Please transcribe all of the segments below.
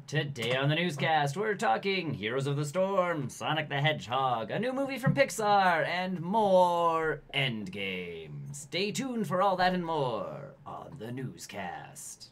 Today on the newscast, we're talking Heroes of the Storm, Sonic the Hedgehog, a new movie from Pixar, and more Endgame. Stay tuned for all that and more on the newscast.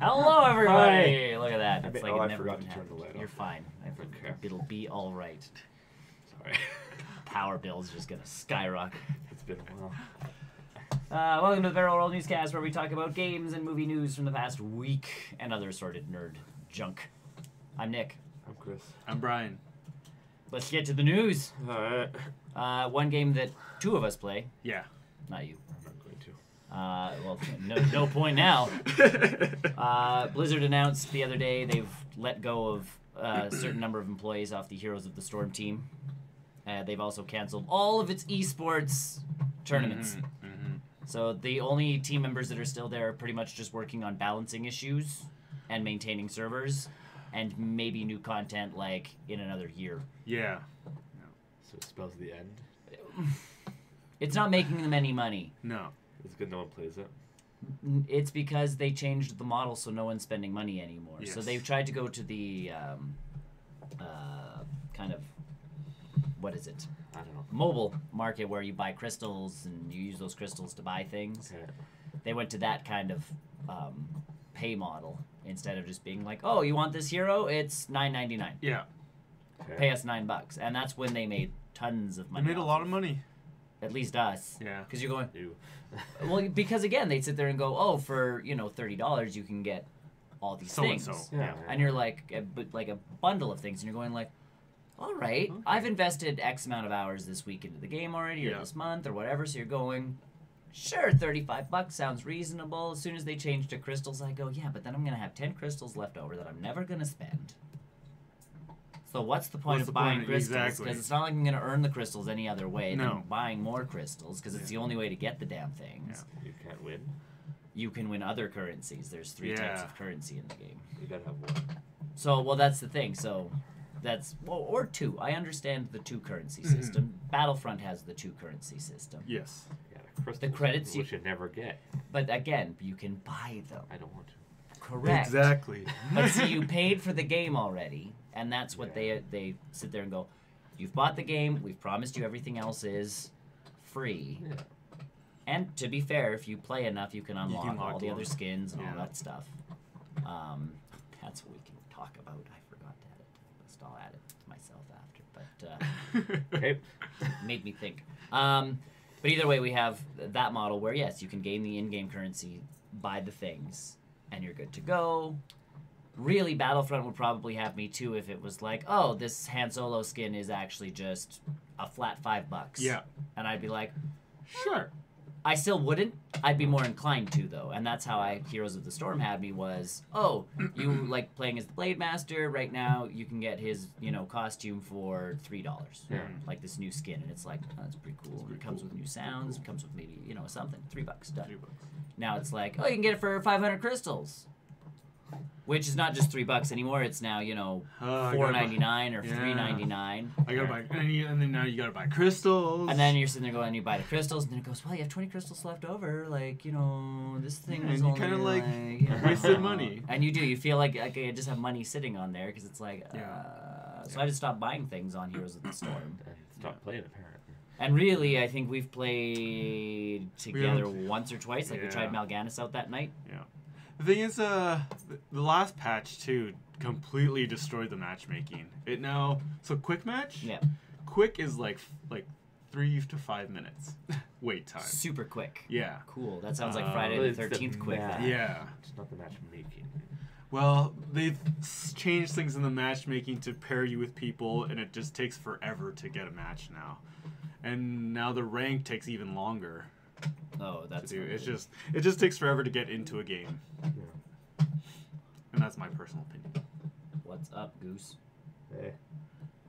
Hello, everybody! Hi. Look at that. It's like it never forgot to turn the light off. You're fine. Okay. It'll be all right. Sorry. Power bill's just gonna skyrocket. It's been a while. Welcome to the Barrel Roll Newscast, where we talk about games and movie news from the past week and other assorted nerd junk. I'm Nick. I'm Chris. I'm Brian. Let's get to the news. Alright. One game that two of us play. Yeah. Not you. I'm not going to. Well, no point now. Blizzard announced the other day they've let go of a certain number of employees off the Heroes of the Storm team. They've also canceled all of its esports tournaments. So the only team members that are still there are pretty much just working on balancing issues and maintaining servers and maybe new content like in another year. Yeah. So it spells the end. It's not making them any money. No. It's good no one plays it. It's because they changed the model so no one's spending money anymore. Yes. So they've tried to go to the kind of, what is it? I don't know. Mobile market where you buy crystals and you use those crystals to buy things. Okay. They went to that kind of pay model instead of just being like, oh, you want this hero? It's $9.99. Yeah. Okay. Pay us $9. And that's when they made tons of money. They made a lot of money. At least us. Yeah. Because you're going, You. well, because again, they'd sit there and go, oh, for, $30, you can get all these things. So-and-so. Yeah. And you're like a bundle of things, and you're going like, all right, Okay. I've invested X amount of hours this week into the game already, or Yeah. this month, or whatever, so you're going, sure, $35 sounds reasonable. As soon as they change to crystals, I go, yeah, but then I'm going to have 10 crystals left over that I'm never going to spend. So what's the point of buying crystals? Exactly. Because it's not like I'm going to earn the crystals any other way No. than buying more crystals, because it's the only way to get the damn things. Yeah. You can't win. You can win other currencies. There's 3 types of currency in the game. You gotta have one. So, well, that's the thing. So, that's, well, or 2. I understand the 2 currency system. Battlefront has the 2 currency system. Yes. You got crystals, credits which you never get. But again, you can buy them. I don't want to. Correct. Exactly. But see, you paid for the game already, and that's what they sit there and go, you've bought the game, we've promised you everything else is free. Yeah. And to be fair, if you play enough, you can unlock all the them. other skins and all Yeah. that stuff. That's what we can talk about. I forgot to add it. I'll add it to myself after, but Okay. made me think. But either way, we have that model where, yes, you can gain the in-game currency, buy the things, and you're good to go. Really, Battlefront would probably have me too if it was like, oh, this Han Solo skin is actually just a flat $5. Yeah. And I'd be like, Sure. I still wouldn't. I'd be more inclined to, though. And that's how Heroes of the Storm had me was, oh, you like playing as the Blade Master. Right now, you can get his, costume for $3. Yeah. Like this new skin. And it's like, oh, that's pretty cool. It comes with new sounds. It comes with maybe, something. $3. Done. $3. Now it's like, oh, you can get it for 500 crystals. Which is not just $3 anymore. It's now, $4.99 or $3.99. I gotta buy, and then now you gotta buy crystals. And then you're sitting there going, you buy the crystals, and then it goes, well, you have 20 crystals left over. Like, this thing was and you only kind of like yeah. wasted money. And you do. You feel like I just have money sitting on there because it's like, Yeah. So I just stopped buying things on Heroes of the Storm. And stop playing, apparently. And really, I think we've played together once or twice. Like we tried Mal'Ganis out that night. Yeah. The thing is, the last patch too completely destroyed the matchmaking. So quick match. Yeah. Quick is like 3 to 5 minutes wait time. Super quick. Yeah. Cool. That sounds like Friday the 13th quick. Yeah. It's not the matchmaking. Well, they've changed things in the matchmaking to pair you with people, and it just takes forever to get a match now. and now the rank takes even longer Oh, to that's do. weird. It just takes forever to get into a game, Yeah. and that's my personal opinion. What's up, Goose? Hey.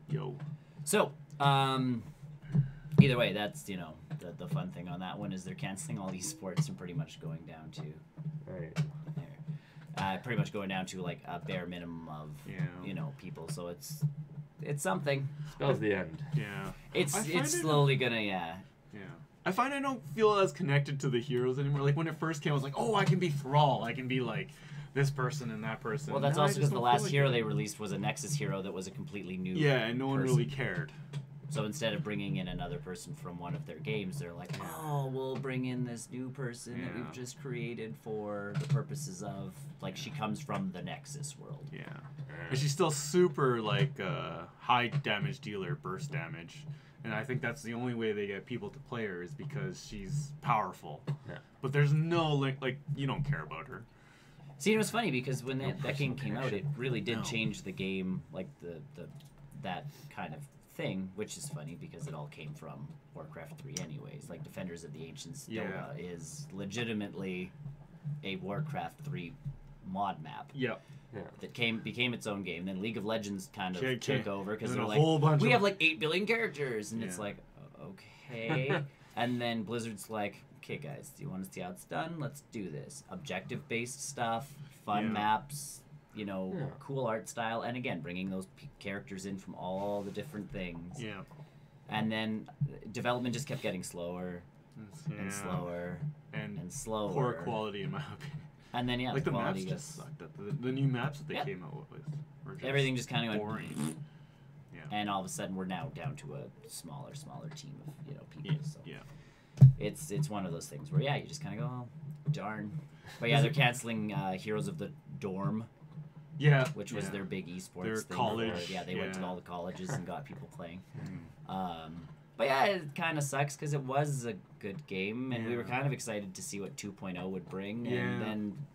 Yo. So, either way, that's, you know, the fun thing on that one is they're canceling all these sports and pretty much going down to Right. pretty much going down to like a bare minimum of Yeah. you know people. So it's something. Spells the end. Yeah. It's I find it's it- slowly gonna yeah. Yeah. I find I don't feel as connected to the heroes anymore. Like when it first came, I was like, oh, I can be Thrall. I can be like this person and that person. Well, that's Now I also just because the don't last feel like hero it. they released was a Nexus hero that was a completely new. Yeah, and no one person. really cared. So instead of bringing in another person from one of their games, they're like, oh, we'll bring in this new person that Yeah. we've just created for the purposes of, like, she comes from the Nexus world. Yeah. But she's still super like high damage dealer, burst damage. And I think that's the only way they get people to play her is because she's powerful. Yeah. But there's no like you don't care about her. See, it was funny because when that game came out, it connection. really did No. change the game, like the that kind of thing, which is funny because it all came from Warcraft 3 anyways. Like Defenders of the Ancients Yeah. Dota is legitimately a Warcraft 3 mod map Yep. Yeah. that became its own game. Then League of Legends kind of Okay. took over because And they're then a like, whole bunch we of have like 8 billion characters, and it's Yeah. like, okay. And then Blizzard's like, okay guys, do you want to see how it's done? Let's do this. Objective based stuff, fun Yeah. maps, you know, Yeah. cool art style, and again bringing those characters in from all the different things. Yeah. And then development just kept getting slower Yeah. and slower And and slower. poor quality in my opinion. And then yeah, Like the quality maps gets just sucked up. The new maps that they Yeah. came out with were just everything just kind of went boring. Yeah. and all of a sudden we're now down to a smaller team of, you know, people. Yeah. So Yeah. it's one of those things where yeah, you just kind of go, oh, darn. But yeah, they're canceling Heroes of the Dorm, Yeah. which was yeah. their big esports Their thing. college, Yeah, they went to yeah. all the colleges and got people playing. Mm. But yeah, it kind of sucks because it was a good game, and we were Yeah. kind of excited to see what 2.0 would bring. Yeah. And then,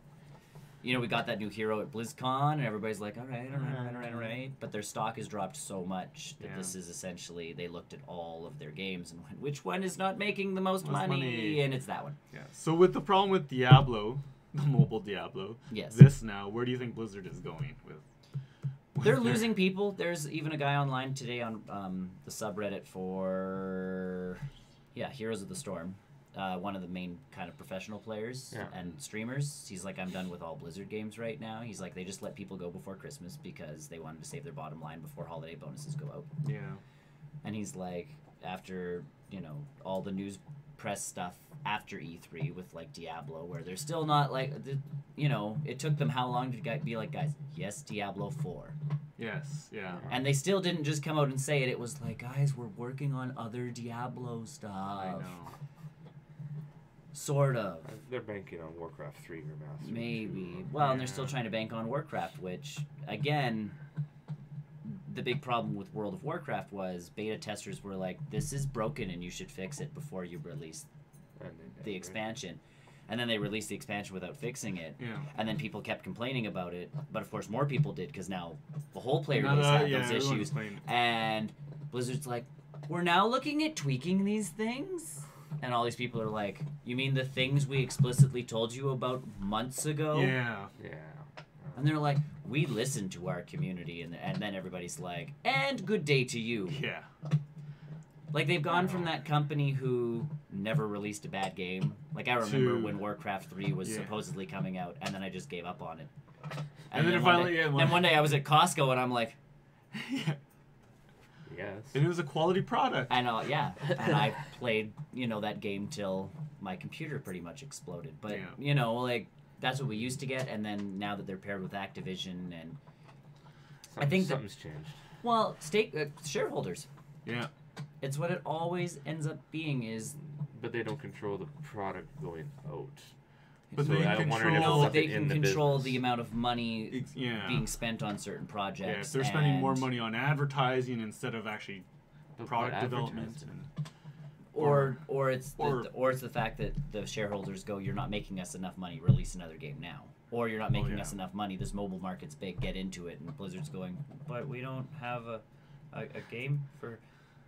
you know, we got that new hero at BlizzCon, and everybody's like, all right. But their stock has dropped so much that Yeah. this is essentially, they looked at all of their games and went, which one is not making the most Most money? money. And it's that one. Yeah. So with the problem with Diablo, the mobile Diablo, Yes. this now, where do you think Blizzard is going with? They're their- losing people. There's even a guy online today on the subreddit for, Heroes of the Storm. One of the main kind of professional players Yeah. and streamers. He's like, I'm done with all Blizzard games right now. He's like, they just let people go before Christmas because they wanted to save their bottom line before holiday bonuses go out. Yeah. And he's like, after, you know, all the news press stuff after E3 with like Diablo, where they're still not like, you know, it took them how long to be like, guys, yes, Diablo 4. Yes. Yeah. And they still didn't just come out and say it. It was like, guys, we're working on other Diablo stuff. I know. Sort of. They're banking on Warcraft 3 remaster. Maybe. Well, and they're still Yeah. trying to bank on Warcraft, which, again, the big problem with World of Warcraft was beta testers were like, this is broken and you should fix it before you release And they the never- expansion. And then they released the expansion without fixing it. Yeah. And then people kept complaining about it. But of course, more people did because now the whole player Now base that- had yeah, those everyone's issues. playing- And Blizzard's like, we're now looking at tweaking these things? And all these people are like, you mean the things we explicitly told you about months ago? Yeah. Yeah. And they're like, we listened to our community. And then everybody's like, and good day to you. Yeah. Like, they've gone from that company who never released a bad game. Like, I remember To- when Warcraft 3 was Yeah. supposedly coming out, and then I just gave up on it. And then it one finally- day, yeah, then one day I was at Costco, and I'm like, Yeah. Yes. And it was a quality product. and I played, you know, that game till my computer pretty much exploded. But, Yeah. you know, like, that's what we used to get, and then now that they're paired with Activision, and, I think that- something's changed. well, shareholders. Yeah. It's what it always ends up being is, But they don't control the product going out. But so they I'm wondering if control- it's they something can in the control business. the amount of money Yeah. being spent on certain projects. Yeah. If they're spending more and- money on advertising instead of actually But product what development. advertising? And, or it's the fact that the shareholders go, you're not making us enough money, release another game now, or you're not making yeah. us enough money, this mobile market's big, get into it, and Blizzard's going, but we don't have a game for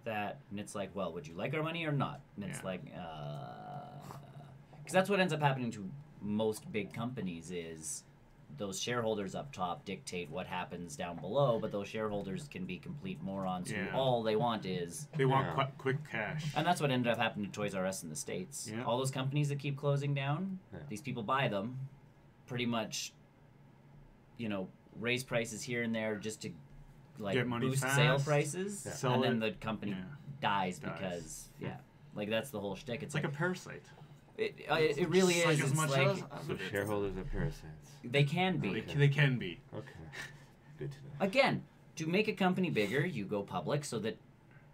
that. And it's like, well, would you like our money or not? And it's Yeah. like, because that's what ends up happening to most big companies is those shareholders up top dictate what happens down below, but those shareholders can be complete morons Yeah. who all they want is... They want Yeah. quick cash. And that's what ended up happening to Toys R Us in the States. Yeah. All those companies that keep closing down, Yeah. these people buy them, pretty much, you know, raise prices here and there just to like Get money boost fast, sale prices, Yeah. sell and then it. the company Yeah. dies Dies. because like that's the whole shtick. It's like a parasite. It really Just is. like as It's much like as So it. shareholders are parasites. they can be. They can be. Okay. Good to know. Again, to make a company bigger, you go public so that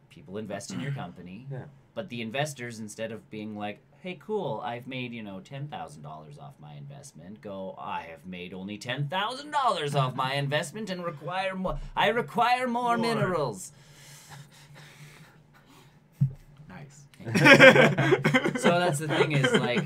people invest in your company. Yeah. But the investors, instead of being like, hey, cool, I've made, $10,000 off my investment, go, I have made only $10,000 off my investment and require more. I require more More. minerals. Nice. So that's the thing is, like,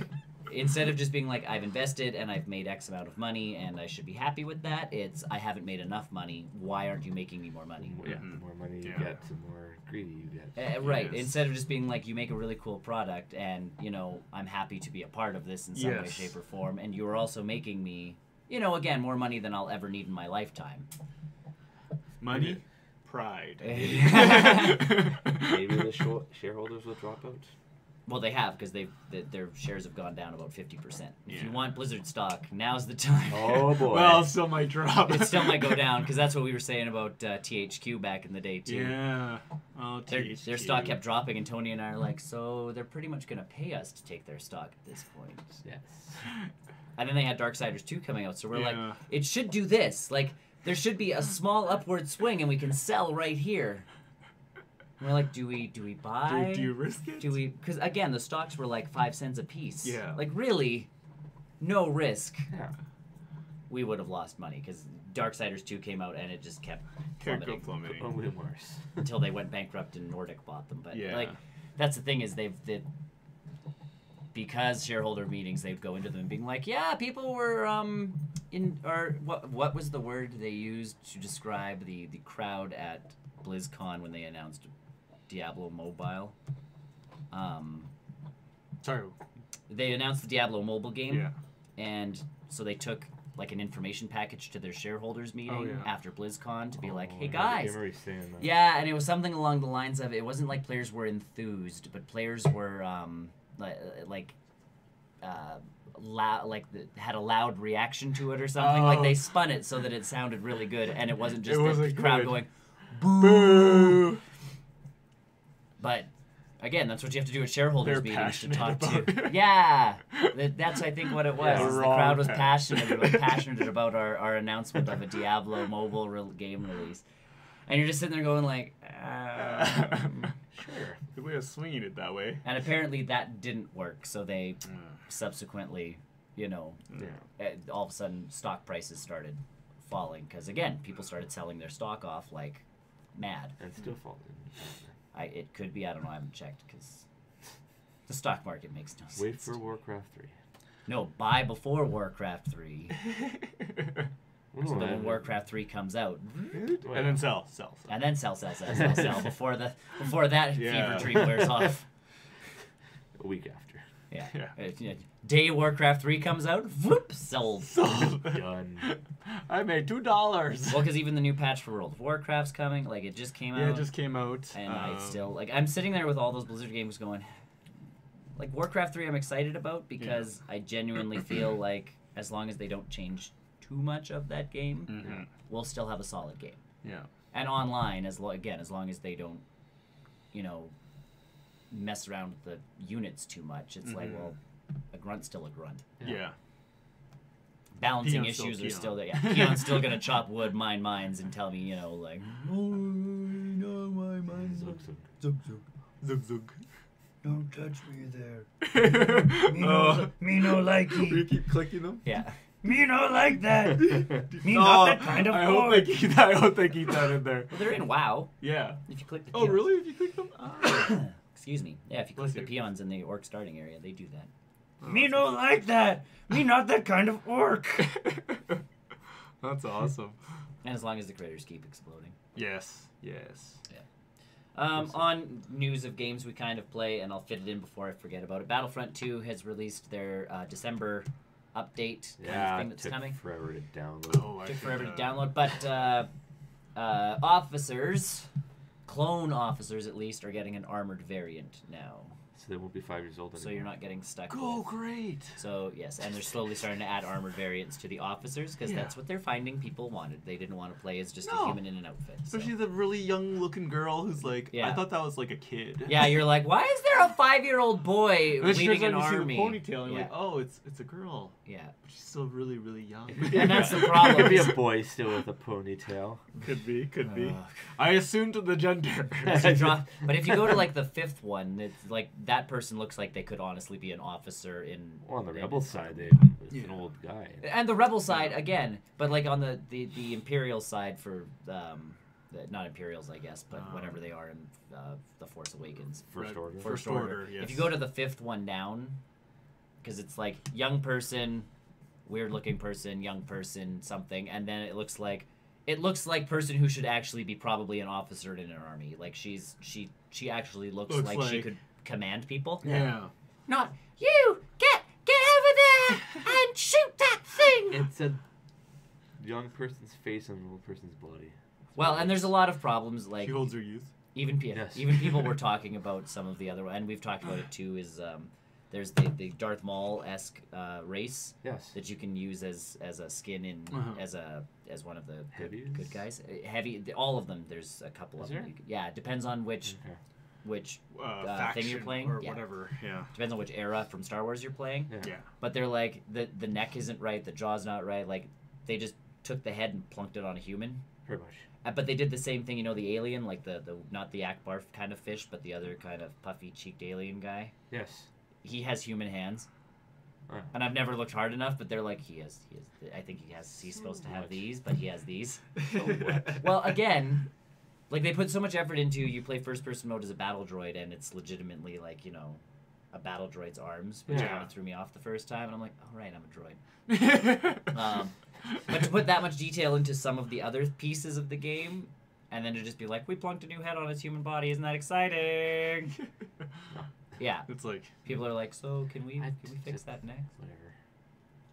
instead of just being like, I've invested and I've made X amount of money and I should be happy with that, it's, I haven't made enough money. Why aren't you making me more money? Yeah. Mhm. The more money you Yeah. get, the more greedy you get. Right. Yes. Instead of just being like, you make a really cool product and, I'm happy to be a part of this in some way, Yes. shape, or form. And you are also making me, again, more money than I'll ever need in my lifetime. Money, pride. Maybe the shareholders will drop out. Well, they have because their shares have gone down about 50%. If you Yeah. want Blizzard stock, now's the time. Oh boy. Well, it still might drop. It still might go down because that's what we were saying about THQ back in the day, too. Yeah. Oh, Their THQ. stock kept dropping, and Tony and I are like, so they're pretty much going to pay us to take their stock at this point. Yes. And then they had Darksiders 2 coming out, so we're like, Yeah. it should do this. Like, there should be a small upward swing, and we can sell right here. And we're like, do we buy? Do you risk it? Do we? Because again, the stocks were like 5 cents a piece. Yeah. Like really, no risk. Yeah. We would have lost money because Darksiders 2 came out and it just kept Can't go plummeting plummeting. Only worse. until they went bankrupt and Nordic bought them. But Yeah. like, that's the thing is because shareholder meetings, they'd go into them being like, yeah, people were what was the word they used to describe the crowd at BlizzCon when they announced Diablo Mobile? Sorry. They announced the Diablo mobile game, Yeah. and so they took like an information package to their shareholders meeting yeah. after BlizzCon to be like, Oh, hey I guys. remember you saying that. Yeah, and it was something along the lines of, it wasn't like players were enthused, but players were had a loud reaction to it or something. Like Oh. they spun it so that it sounded really good, and it wasn't just It the wasn't crowd good. going, Boo! but again, that's what you have to do at shareholders They're meetings to passionate talk to. about it. Yeah, that's I think what it was. Yeah. is the Wrong crowd was path. passionate about our announcement of a Diablo mobile game release, and you're just sitting there going like, Sure. Good way of swinging it that way. and apparently that didn't work. So they subsequently, Yeah. all of a sudden stock prices started falling because again, people started selling their stock off like mad. And still falling. It could be, I don't know, I haven't checked because the stock market makes no sense. Wait for Warcraft 3. No, buy before Warcraft 3. So that when Warcraft 3 comes out, And then sell. and then sell before that Yeah. fever dream wears off. A week after. Yeah. Yeah. Day Warcraft 3 comes out, whoop, sold. Sold. Done. I made $2. Well, because even the new patch for World of Warcraft's coming, like it just came out. Yeah, it just came out. And I still, like, I'm sitting there with all those Blizzard games going, like, Warcraft 3 I'm excited about because I genuinely feel like as long as they don't change too much of that game, Mhm. we'll still have a solid game. Yeah. And online, as long as they don't, mess around with the units too much, it's like, well, a grunt's still a grunt. Yeah. Balancing Peon's still issues are Peon. still there. Yeah, Peon's still gonna chop wood, mine mines, and tell me, like, oh, no, my mines. Zug, zug. Zug, zug. Zug zug. Don't touch me there. Me no likey. You keep clicking them? Yeah. Me no like that. Me No, not that kind of I hope orc. they keep that. I hope they keep that in there. Well, they're in WoW. Yeah. If you click the Oh, peons. really? If you click them? Ah. Excuse me. Yeah, if you Bless click the you. peons in the orc starting area, they do that. Oh, Me no like that. Me not that kind of orc. That's awesome. And as long as the critters keep exploding. Yes. Yes. On news of games we kind of play, and I'll fit it in before I forget about it. Battlefront 2 has released their December update kind of thing that's coming. Took forever to download. Oh, Took forever to download, but officers, clone officers at least, are getting an armored variant now. So they won't be 5 years old anymore. So you're not getting stuck Go with. great. So, yes, and they're slowly starting to add armored variants to the officers, because that's what they're finding people wanted. They didn't want to play as just a human in an outfit. Especially the really young-looking girl who's like, Yeah. I thought that was like a kid. Yeah, you're like, why is there a 5-year-old boy And then she leading turns an out you army? see the ponytail, and you're Yeah. like, oh, it's a girl. Yeah. But she's still really, really young. And that's the problem. Could be a boy still with a ponytail. Could be. I assumed the gender. But if you go to like the 5th one, it's like that person looks like they could honestly be an officer in. Well, on the rebel side, it's an old guy. And the rebel side again, but like on the Imperial side for not Imperials, I guess, but whatever they are in the Force Awakens. First Order. First Order. Yes. If you go to the 5th one down, because it's like young person, weird looking person, young person, something, and then it looks like person who should actually be probably an officer in an army. Like she actually looks like she could command people. Yeah. Not you get over there and shoot that thing. It's a young person's face on an old person's body. Well, and there's a lot of problems like She holds her youth. even people were talking about some of the other, and we've talked about it too. Is there's the Darth Maul-esque race that you can use as a skin in as one of the good guys. Heavy, all of them. There's a couple of them. It depends on which thing you're playing or whatever. Yeah. Depends on which era from Star Wars you're playing. Yeah. But they're like the neck isn't right, the jaw's not right. Like they just took the head and plunked it on a human. Pretty much. But they did the same thing, the alien, like the not the Akbar kind of fish, but the other kind of puffy cheeked alien guy. Yes. He has human hands. And I've never looked hard enough, but they're like he has. I think he's supposed to have these, but he has these. Well, again, like they put so much effort into you play first person mode as a battle droid, and it's legitimately like a battle droid's arms, which kind of threw me off the first time, and I'm like, all right, I'm a droid. But to put that much detail into some of the other pieces of the game, and then to just be like, we plunked a new head on its human body, isn't that exciting? Yeah. It's like people are like, so can we fix that next? Whatever.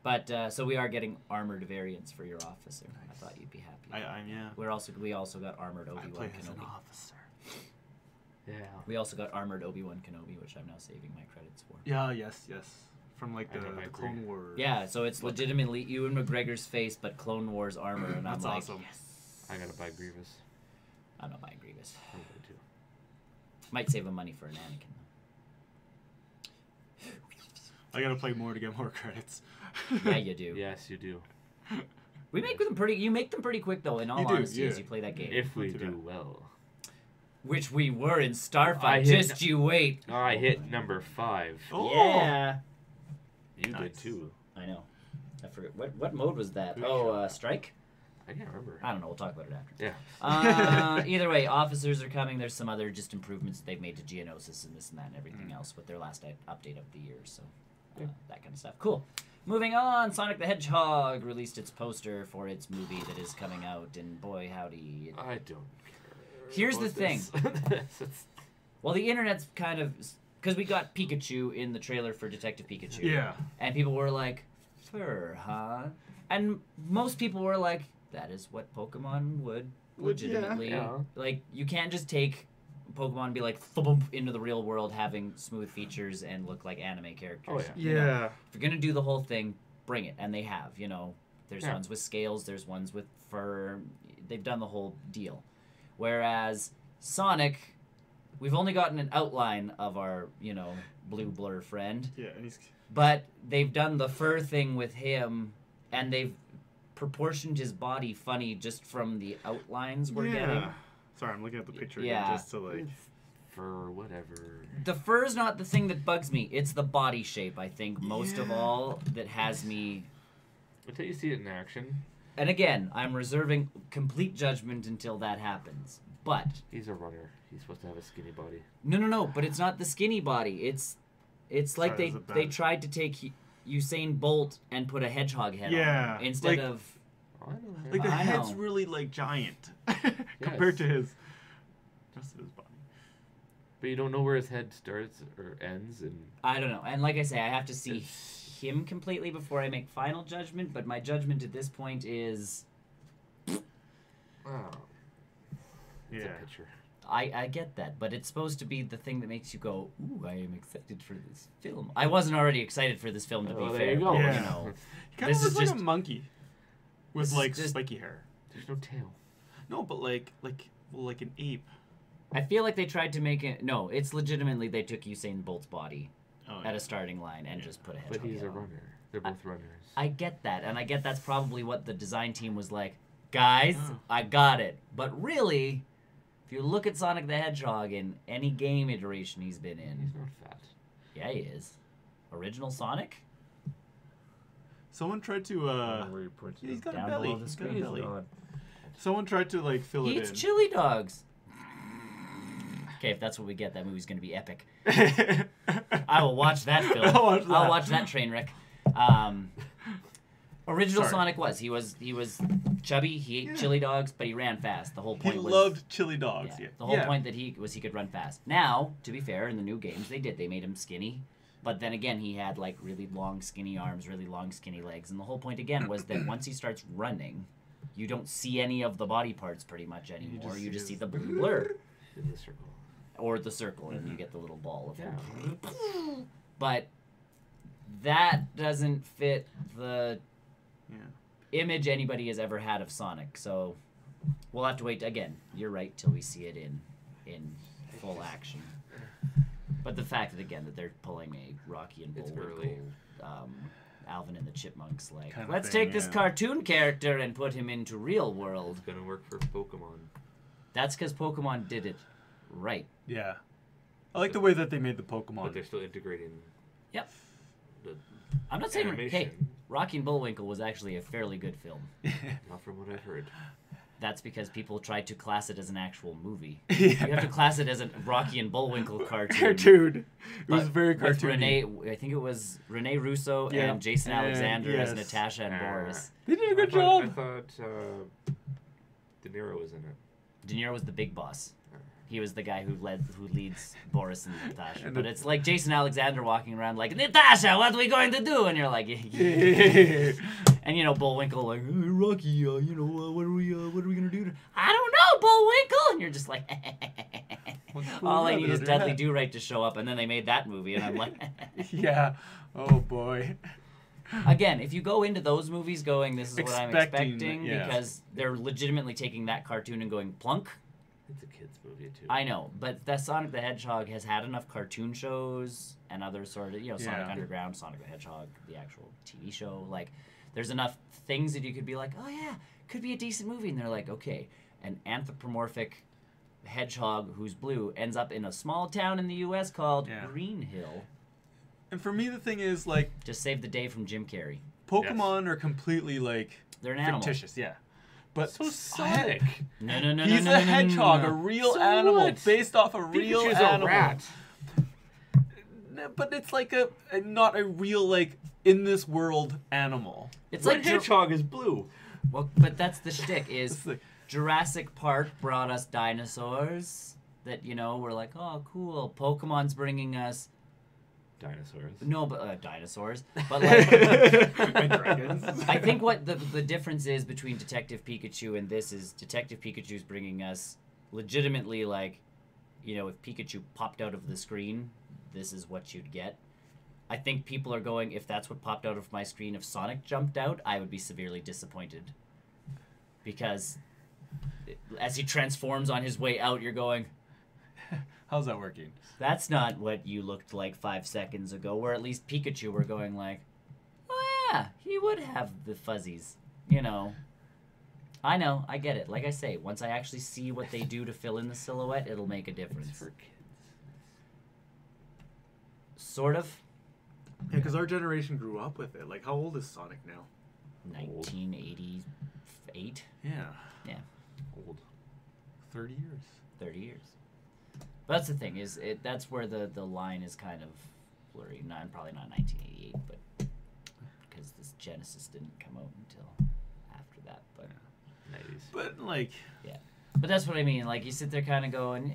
But so we are getting armored variants for your officer. Nice. I thought you'd be happy. We also got armored Obi-Wan Kenobi. As an officer. Yeah. We also got armored Obi-Wan Kenobi, which I'm now saving my credits for. Yeah. Yes. From like the Clone Wars. Yeah. So it's legitimately Ewan McGregor's face, but Clone Wars armor, and that's I'm awesome. like, yes. I gotta buy Grievous. I'm not buying Grievous. I'm going to. Might save him money for an Anakin. I gotta play more to get more credits. Yeah, you do. Yes, you do. We make them pretty. You make them pretty quick, though. In all honesty, as you play that game, if we do well. Which we were in Starfight. You wait. Oh, I hit number 5. Oh. Yeah. You did too. I know. I forget what mode was that. Strike. I can't remember. I don't know. We'll talk about it after. Yeah. Either way, officers are coming. There's some other just improvements they've made to Geonosis and this and that and everything else with their last update of the year. So that kind of stuff. Cool. Moving on, Sonic the Hedgehog released its poster for its movie that is coming out, and boy howdy. I don't care. Here's the thing. Well, the internet's kind of... Because we got Pikachu in the trailer for Detective Pikachu. Yeah. And people were like, fur, huh? And most people were like, that is what Pokemon would legitimately... Yeah. Like, you can't just take Pokemon and be like, thump into the real world having smooth features and look like anime characters. Oh, yeah. You know? If you're going to do the whole thing, bring it. And they have, There's ones with scales, there's ones with fur. They've done the whole deal. Whereas Sonic... We've only gotten an outline of our, blue blur friend. Yeah, and but they've done the fur thing with him, and they've proportioned his body funny just from the outlines we're getting. Sorry, I'm looking at the picture again just to like... Fur, whatever. The fur's not the thing that bugs me. It's the body shape, I think, most of all, that has me... Until you see it in action. And again, I'm reserving complete judgment until that happens. But... He's a runner. He's supposed to have a skinny body. No. But it's not the skinny body. It's like they tried to take Usain Bolt and put a hedgehog head on instead of... Like the head's really like giant compared to his rest of his body. But you don't know where his head starts or ends, and I don't know. And like I say, I have to see him completely before I make final judgment. But my judgment at this point is, it's Yeah. a picture. I get that, but it's supposed to be the thing that makes you go, "Ooh, I am excited for this film." I wasn't already excited for this film, to be Oh, there fair. you go. But, Yeah. you know, He kind of This looks is like just- a monkey with this is like just- spiky hair. There's no tail. No, but like an ape. I feel like they tried to make it. No, it's legitimately they took Usain Bolt's body Oh, at a starting line and just put a hedgehog. But he's a on. runner. They're both runners. I get that, and I get that's probably what the design team was like. Guys, Oh. I got it. But really, if you look at Sonic the Hedgehog in any game iteration he's been in, He's not fat. yeah, he is. Original Sonic? Someone tried to Where you point to. he's got Down a belly. below the He's got a screen. belly. God. Someone tried to like fill He it eats in. chili dogs. Okay, if that's what we get, that movie's going to be epic. I will watch that film. I'll watch that. Train wreck. Original Sorry. Sonic was he was chubby. He ate chili dogs, but he ran fast. The whole He point was loved chili dogs. Yeah. the whole point that he could run fast. Now, to be fair, in the new games they made him skinny, but then again he had like really long skinny arms, really long skinny legs, and the whole point again was that once he starts running, you don't see any of the body parts pretty much anymore. You just see the blur. In the circle. Or the circle, and you get the little ball of Yeah. But that doesn't fit the Yeah. image anybody has ever had of Sonic. So we'll have to wait again. You're right till we see it in full action. But the fact that again that they're pulling a Rocky and It's Bullwinkle, early. Alvin and the Chipmunks, like Kind of let's thing, take this yeah. cartoon character and put him into real world. It's gonna work for Pokemon. That's because Pokemon did it right. Yeah. I like the way that they made the Pokemon. But they're still integrating Yep. the I'm not saying hey, animation. Rocky and Bullwinkle was actually a fairly good film. Not from what I've heard. That's because people tried to class it as an actual movie. Yeah. You have to class it as a Rocky and Bullwinkle cartoon. Cartoon. It was But very with cartoony. I think it was Renee Russo Yeah. and Jason And Alexander as yes. Natasha and Boris. They did a good I job. thought De Niro was in it. De Niro was the big boss. He was the guy who leads Boris and Natasha. And But the- it's like Jason Alexander walking around like, Natasha, what are we going to do? And you're like, and you know Bullwinkle like, hey, Rocky, what are we gonna do? I don't know, Bullwinkle. And you're just like, all I need is Dudley Do-Right to show up, and then they made that movie, and I'm like, Yeah. Oh boy. again, if you go into those movies going, this is what I'm Expecting, expecting, yeah. because they're legitimately taking that cartoon and going plunk. It's a kids movie too. I know, but that Sonic the Hedgehog has had enough cartoon shows and other sort of, Sonic Yeah. Underground, Sonic the Hedgehog, the actual TV show. Like, there's enough things that you could be like, oh yeah, could be a decent movie. And they're like, okay, an anthropomorphic hedgehog who's blue ends up in a small town in the U.S. called Yeah. Green Hill. And for me, the thing is, like, Just saved the day from Jim Carrey. Pokemon are completely, like, They're an animal. fictitious. Yeah. But So Sonic. No. He's a hedgehog, a real So animal, what? based off a real Pikachu's animal. a rat. No, but it's like a not a real, like, in this world animal. It's What like hedgehog is blue? well, but that's the shtick is It's like, Jurassic Park brought us dinosaurs that, we're like, oh, cool. Pokemon's bringing us, Dinosaurs. no, but dinosaurs. But, like, and dragons. I think what the difference is between Detective Pikachu and this is Detective Pikachu's bringing us legitimately, like, if Pikachu popped out of the screen, this is what you'd get. I think people are going, if that's what popped out of my screen, if Sonic jumped out, I would be severely disappointed. Because as he transforms on his way out, you're going, How's that working? that's not what you looked like 5 seconds ago. Where at least Pikachu were going like, oh yeah, he would have the fuzzies. I know, I get it. Like I say, once I actually see what they do to fill in the silhouette, it'll make a difference. It's for kids. Sort of. Yeah, because our generation grew up with it. Like, how old is Sonic now? 1988, Yeah. Old. 30 years. 30 years. But that's the thing, is that's where the line is kind of blurry. Probably not 1988, but because this Genesis didn't come out until after that. But 90s. But, like, but that's what I mean. Like, you sit there kind of going,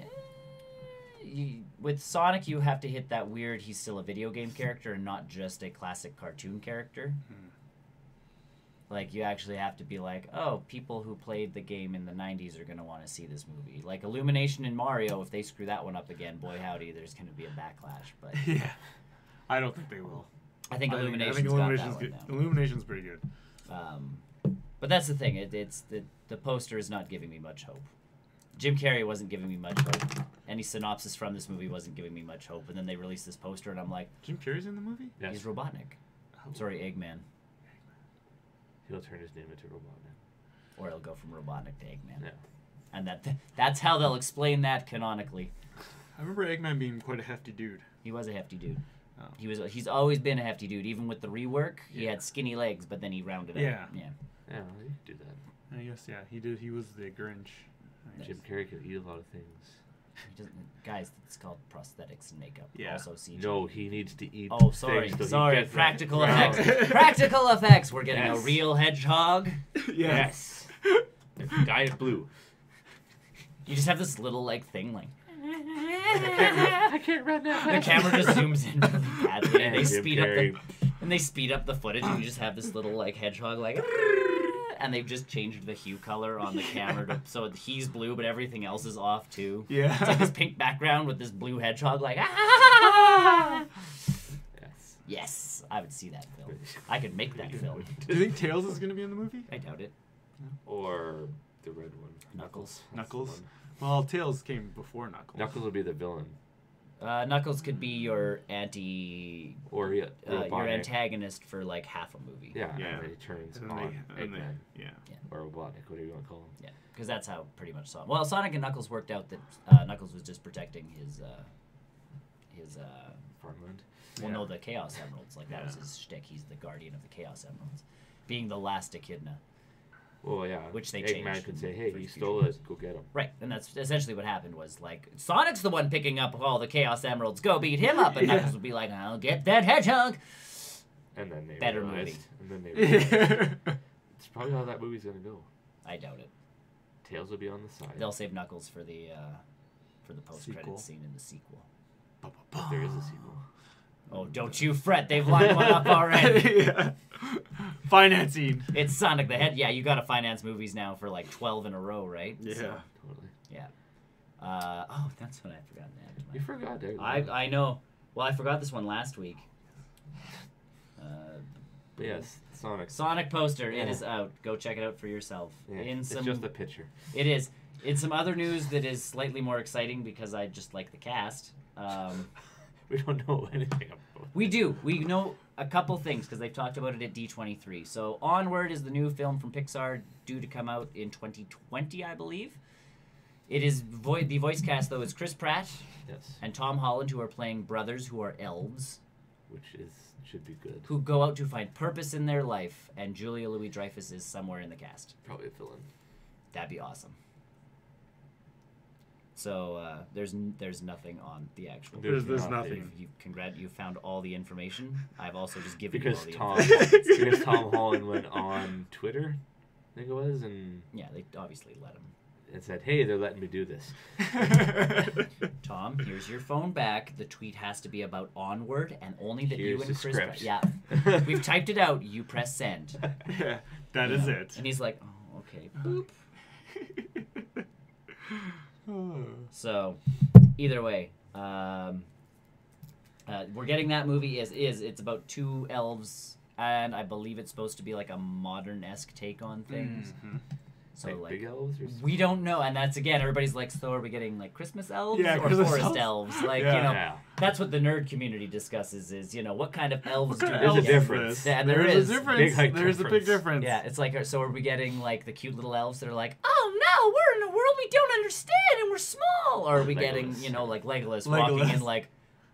with Sonic, you have to hit that weird. He's still a video game character and not just a classic cartoon character. Like, you actually have to be like, oh, people who played the game in the 90s are going to want to see this movie. Like, Illumination and Mario, if they screw that one up again, boy howdy, there's going to be a backlash. But yeah, I don't think they will. I think Illumination's got that one now. Illumination's pretty good. But that's the thing. It's the poster is not giving me much hope. Jim Carrey wasn't giving me much hope. Any synopsis from this movie wasn't giving me much hope. And then they released this poster, and I'm like, Jim Carrey's in the movie? Yes. he's Robotnik. Oh. Sorry, Eggman. He'll turn his name into Robotnik. Or he'll go from Robotnik to Eggman. Yeah. And that's how they'll explain that canonically. I remember Eggman being quite a hefty dude. He was a hefty dude. Oh. He's always been a hefty dude. Even with the rework, he had skinny legs, but then he rounded Yeah. out. Yeah. Yeah, you could do that. I guess, yeah, he did. He was the Grinch. Jim Carrey could eat a lot of things. He doesn't, guys, it's called prosthetics and makeup. Yeah. Also CG. No, he needs to eat. Oh, sorry, things so he sorry. gets that Practical round. effects. Practical effects. We're getting a Yes. real hedgehog. Yes. Diet blue. You just have this little thing I can't run now. the camera just zooms in really badly and they Jim speed up the footage and you just have this little hedgehog and they've just changed the hue color on the camera so he's blue but everything else is off too. Yeah. It's like this pink background with this blue hedgehog Yes. Yes, I would see that film. I could make that film. Do you think Tails is going to be in the movie? I doubt it. Or the red one. Knuckles. That's the Knuckles? one. Well, Tails came before Knuckles. Knuckles will be the villain. Knuckles could be your Or your Robotnik. antagonist for half a movie. Yeah, Yeah. and then he turns And then on Eggman. yeah. Or Robotnik, whatever you want to call him. Yeah, because that's how pretty much Sonic. Well, Sonic and Knuckles worked out that Knuckles was just protecting his Farmland. well, Yeah. no, the Chaos Emeralds. That was his shtick. He's the guardian of the Chaos Emeralds, being the last Echidna. Well, yeah. Which they Eggman changed could in say, the hey, first you few stole films. it. Go get him. Right, and that's essentially what happened was Sonic's the one picking up all the Chaos Emeralds. Go beat him up, and Yeah. Knuckles would be like, I'll get that hedgehog. And then they Better realized. movie. And then they realized. It's probably how that movie's going to go. I doubt it. Tails will be on the side. They'll save Knuckles for the post-credit Sequel. scene in the sequel. If there is a sequel. Oh, don't you fret. They've lined one up already. Yeah. Financing. It's Sonic the Hedgehog. Yeah, you got to finance movies now for 12 in a row, right? Yeah. So, Totally. yeah. That's what I forgot to add to You forgot there. I know. Well, I forgot this one last week. But yes, Sonic. Sonic poster. Yeah. It is out. Go check it out for yourself. Yeah, In it's some, just a picture. It is. In some other news that is slightly more exciting because I just like the cast. We don't know anything about it. We do. We know a couple things because they've talked about it at D23. So Onward is the new film from Pixar due to come out in 2020, I believe. It is the voice cast, though, is Chris Pratt Yes. and Tom Holland, who are playing brothers who are elves, Which should be good. who go out to find purpose in their life, and Julia Louis-Dreyfus is somewhere in the cast. Probably a villain. That'd be awesome. So there's nothing on the actual. There's nothing. nothing. You found all the information. I've also just given Because you all the information. because Tom Holland went on Twitter, I think it was, and Yeah, they obviously let him. said, "Hey, they're letting me do this." Tom, here's your phone back. The tweet has to be about Onward, and only that Here's you and the Chris. script. Yeah, we've typed it out. You press send. Yeah, that is it. And he's like, "Oh, okay." Boop. So, either way, we're getting that movie. It's about two elves, and I believe it's supposed to be a modern-esque take on things. Mm-hmm. So big elves or something? we don't know, and that's again everybody's like, so are we getting Christmas elves Yeah, or Christmas forest elves? elves? Yeah. That's what the nerd community discusses is what kind of elves do we There's a get? difference. Yeah, and there There's is. a difference. Big, like, There's a big difference. Yeah, it's so are we getting the cute little elves that are like, oh no, we're in a world we don't understand and we're small, or are we getting Legolas. Legolas walking in Legolas.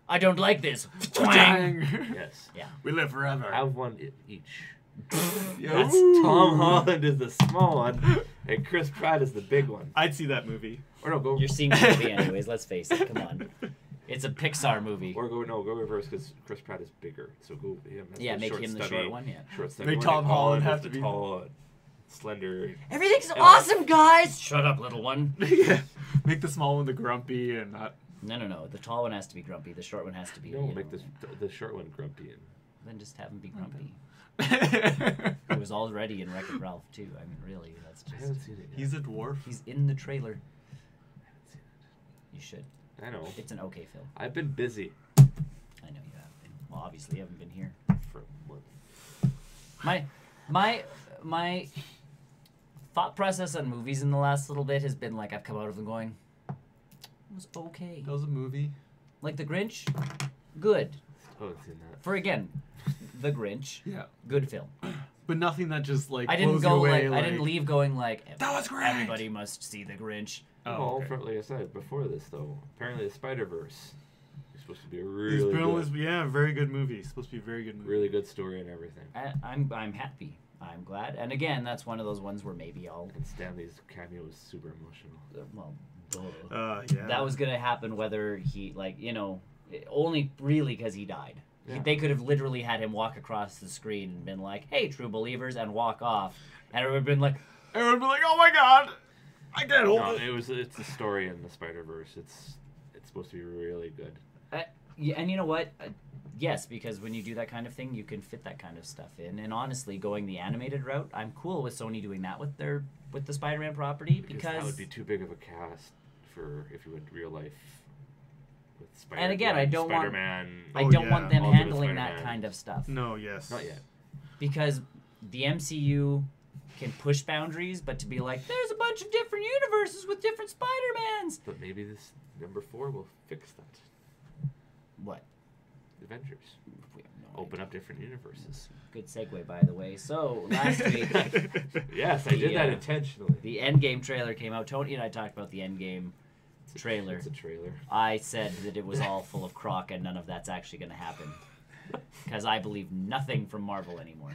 I don't like this. Twang. Yes. Yeah. We live forever. Have one each. Yeah. That's Ooh. Tom Holland is the small one, and Chris Pratt is the big one. I'd see that movie. Or no, go. You're seeing the movie anyways. Let's face it. Come on, it's a Pixar movie. Or go reverse because Chris Pratt is bigger. So go him. as Yeah, the make short, him the stubby, short one. Yeah. Short, stubby Make one, Tom and Holland is have the to be- tall, slender. Everything's awesome, guys. Shut up, little one. Yeah. Make the small one the grumpy and not. No. The tall one has to be grumpy. The short one has to be. No, make the short one grumpy. Then just have him be grumpy. It was already in Wreck-It Ralph too. I mean, really, that's I haven't just. seen it yet. He's a dwarf. He's in the trailer. I haven't seen You should. it. I know. It's an okay film. I've been busy I know you have been. Well, obviously, you haven't been here. for what? My thought process on movies in the last little bit has been like I've come out of them going. It was okay. That was a movie. Like The Grinch, good. Oh, I've seen that. For again, The Grinch, Yeah. good film. But nothing that just like I didn't blows go you away, I didn't leave going like That was great! Everybody must see The Grinch. Oh, okay. Like I said before this, though, apparently the Spider-Verse is supposed to be a This really film good, was very good movie. It's supposed to be a very good movie. really good story and everything. I'm happy. I'm glad. And again, that's one of those ones where maybe I'll. And Stanley's cameo was super emotional. Well, duh. Yeah. That was gonna happen whether he only really because he died. Yeah. They could have literally had him walk across the screen and been like, "Hey, true believers," and walk off, and it would have been like, Everyone would be like, "Oh my god, I can't hold No, it." it's a story in the Spider-Verse. It's supposed to be really good. yeah, and you know what? Yes, because when you do that kind of thing, you can fit that kind of stuff in. And honestly, going the animated route, I'm cool with Sony doing that with the Spider-Man property Because because that would be too big of a cast for if you went real life with Spider-Man. And again, I don't want- Spider-Man. I Oh, don't yeah. want them Ultimate handling that Spider-Man. kind of stuff. No, yes. Not yet. Because the MCU can push boundaries, but to be like, there's a bunch of different universes with different Spider-Mans. But maybe this number 4 will fix that. What? Avengers. We have no Open idea. up different universes. Good segue, by the way. So, last week, Yes, I did that Yeah. intentionally. the Endgame trailer came out. Tony and I talked about the Endgame trailer. It's a trailer. I said that it was all full of crock and none of that's actually going to happen. Because I believe nothing from Marvel anymore.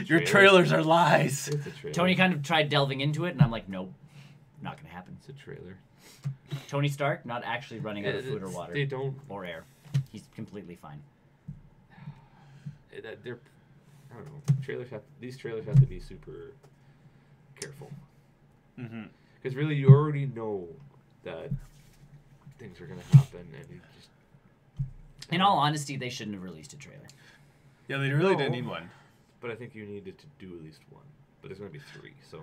Your trailers are lies. It's a trailer. Tony kind of tried delving into it, and I'm like, nope, not going to happen. It's a trailer. Tony Stark, not actually running out of food or It's- water They don't. or air. He's completely fine. They're. I don't know. These trailers have to be super careful. Mm-hmm. Because really, you already know that things are going to happen, and you just. In all honesty, they shouldn't have released a trailer. Yeah, they really No. didn't need one. But I think you needed to do at least one. But there's going to be 3, so.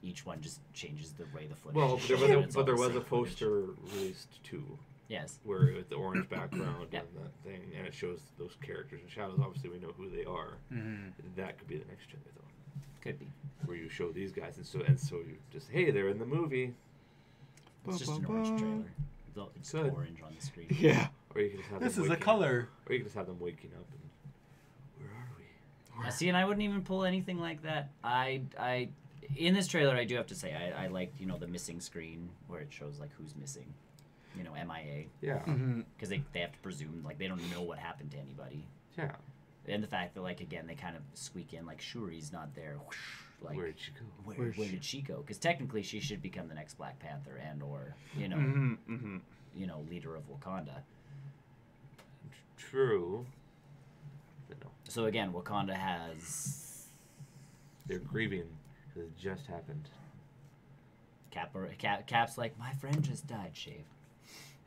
Each one just changes the way the footage Well, is there shown, was and it's all there the was a same footage. poster released too, Yes. where with the orange background Yeah. and that thing, and it shows those characters in shadows. Obviously, we know who they are. Mm-hmm. That could be the next trailer, though, Could be. where you show these guys, and so you just, hey, they're in the movie. It's just an orange trailer. Though It's Good. orange on the screen. Yeah. Or you can just have This them is a waking color. Up, or you can just have them waking up and where are we? See, and I wouldn't even pull anything like that. In this trailer, I do have to say, I liked, the missing screen where it shows, like, who's missing. MIA. Yeah, Mm-hmm. Because they have to presume, like, they don't know what happened to anybody. yeah. And the fact that, like, again, they kind of squeak in, like, Shuri's not there. Whoosh, like, Where did she go? where did she go? Because technically she should become the next Black Panther and or, Mm-hmm. Mm-hmm. leader of Wakanda. True. But no, So again, Wakanda has they're grieving because it just happened. Cap's like, my friend just died, Shave.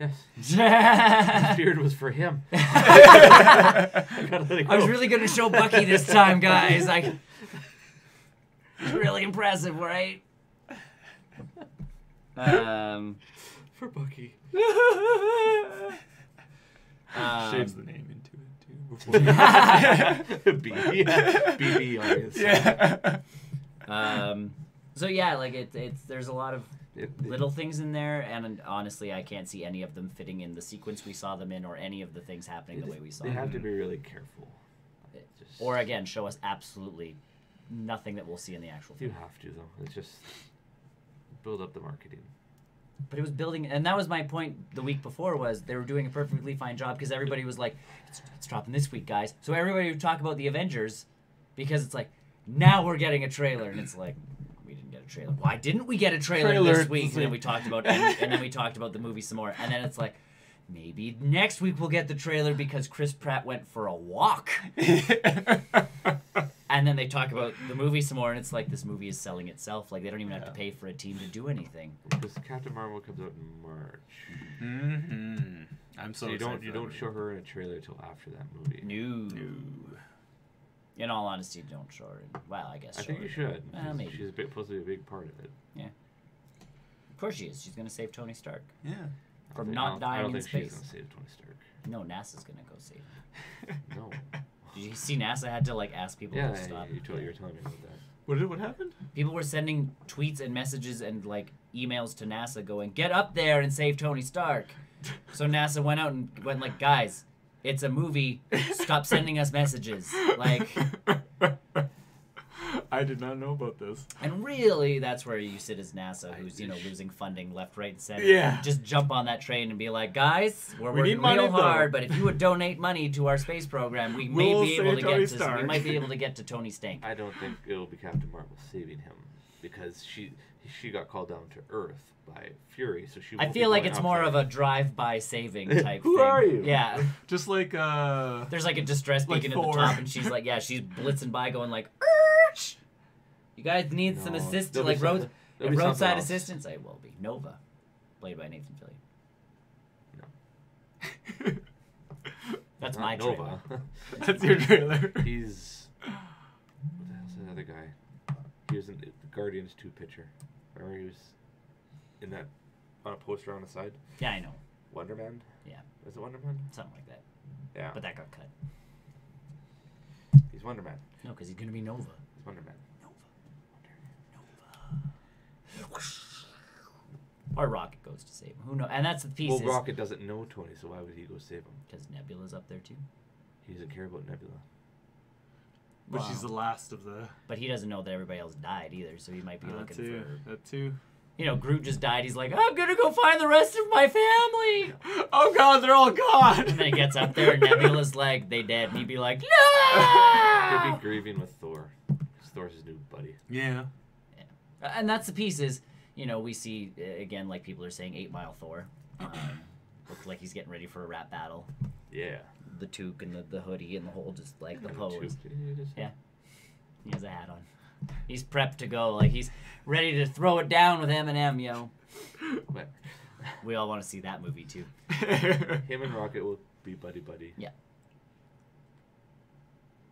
Yes. I His beard was for him. I gotta let it go. was really going to show Bucky this time, guys. It's really impressive, right? For Bucky. Shaves the name into it too. Before BB on his side. Yeah. So yeah, like there's a lot of It- little things in there, and honestly, I can't see any of them fitting in the sequence we saw them in, or any of the things happening the way we saw They them. have to be really careful. Just, Or again, show us absolutely nothing that we'll see in the actual you film. have to though. It's just build up the marketing. But it was building, and that was my point the week before, was they were doing a perfectly fine job because everybody was like, it's dropping this week, guys. So everybody would talk about the Avengers because it's like, now we're getting a trailer, and it's like, we didn't get a trailer. Why didn't we get a trailer this week? And then we talked about and then we talked about the movie some more, and then it's like, maybe next week we'll get the trailer because Chris Pratt went for a walk. And And then they talk about the movie some more, and it's like this movie is selling itself. Like they don't even have to pay for a team to do anything. Because Captain Marvel comes out in March. Mm-hmm. I'm so you excited. don't show her in a trailer till after that movie. No. In all honesty, don't show her. Well, I guess. I think you her. should. Maybe. She's supposed to be a big part of it. Yeah. Of course she is. She's gonna save Tony Stark Yeah. from not dying in I don't think she's space. gonna save Tony Stark. No, NASA's gonna go save him. No. Did you see NASA had to like ask people Yeah, to stop? you were telling me about that. What happened? People were sending tweets and messages and like emails to NASA going, "Get up there and save Tony Stark." So NASA went out and went like, "Guys, it's a movie. Stop sending us messages." Like, I did not know about this. and really, that's where you sit as NASA, who's losing funding left, right, and center. Yeah. Just jump on that train and be like, "Guys, we're We working need money, real hard, though. but if you would donate money to our space program, we may We'll be able save to Tony get to. Stark." We might be able to get to Tony Stank." I don't think it'll be Captain Marvel saving him because she got called down to Earth by Fury, so she. I feel like it's more of a drive-by saving type Who thing. are you? Yeah. Just like There's like a distress Like beacon at Thor. the top, and she's like, she's blitzing by, going like, "Urgh! You guys need some No, assistance, there'll like be something- there'll be something roadside else. assistance." I will be Nova, played by Nathan Fillion. That's my Not trailer. Nova. That's your trailer. He's what the hell's the other guy? He was in the Guardians 2 picture. Remember he was in that on a poster on the side. Yeah, I know. Wonder Man. Yeah. Was it Wonder Man? Something like that. Yeah. But that got cut. He's Wonder Man. No, because he's gonna be Nova. He's Wonder Man. Or Rocket goes to save him. Who knows? And that's the piece. Well, Rocket doesn't know Tony, so why would he go save him? Because Nebula's up there too. He doesn't care about Nebula. But Wow. she's the last of the. But he doesn't know that everybody else died either, so he might be looking for. That too. Groot just died. He's like, "I'm gonna go find the rest of my family." Oh God, they're all gone. And then he gets up there, and Nebula's like, "They dead," and he'd be like, He'd "No!" be grieving with Thor. 'Cause Thor's his new buddy. Yeah. And that's the piece is, we see again, like people are saying, 8 Mile Thor. Looks like he's getting ready for a rap battle. Yeah. The toque and the hoodie and the whole just like the pose. Yeah. He has a hat on. He's prepped to go. Like he's ready to throw it down with Eminem, yo. But We all want to see that movie too. him and Rocket will be buddy. Yeah.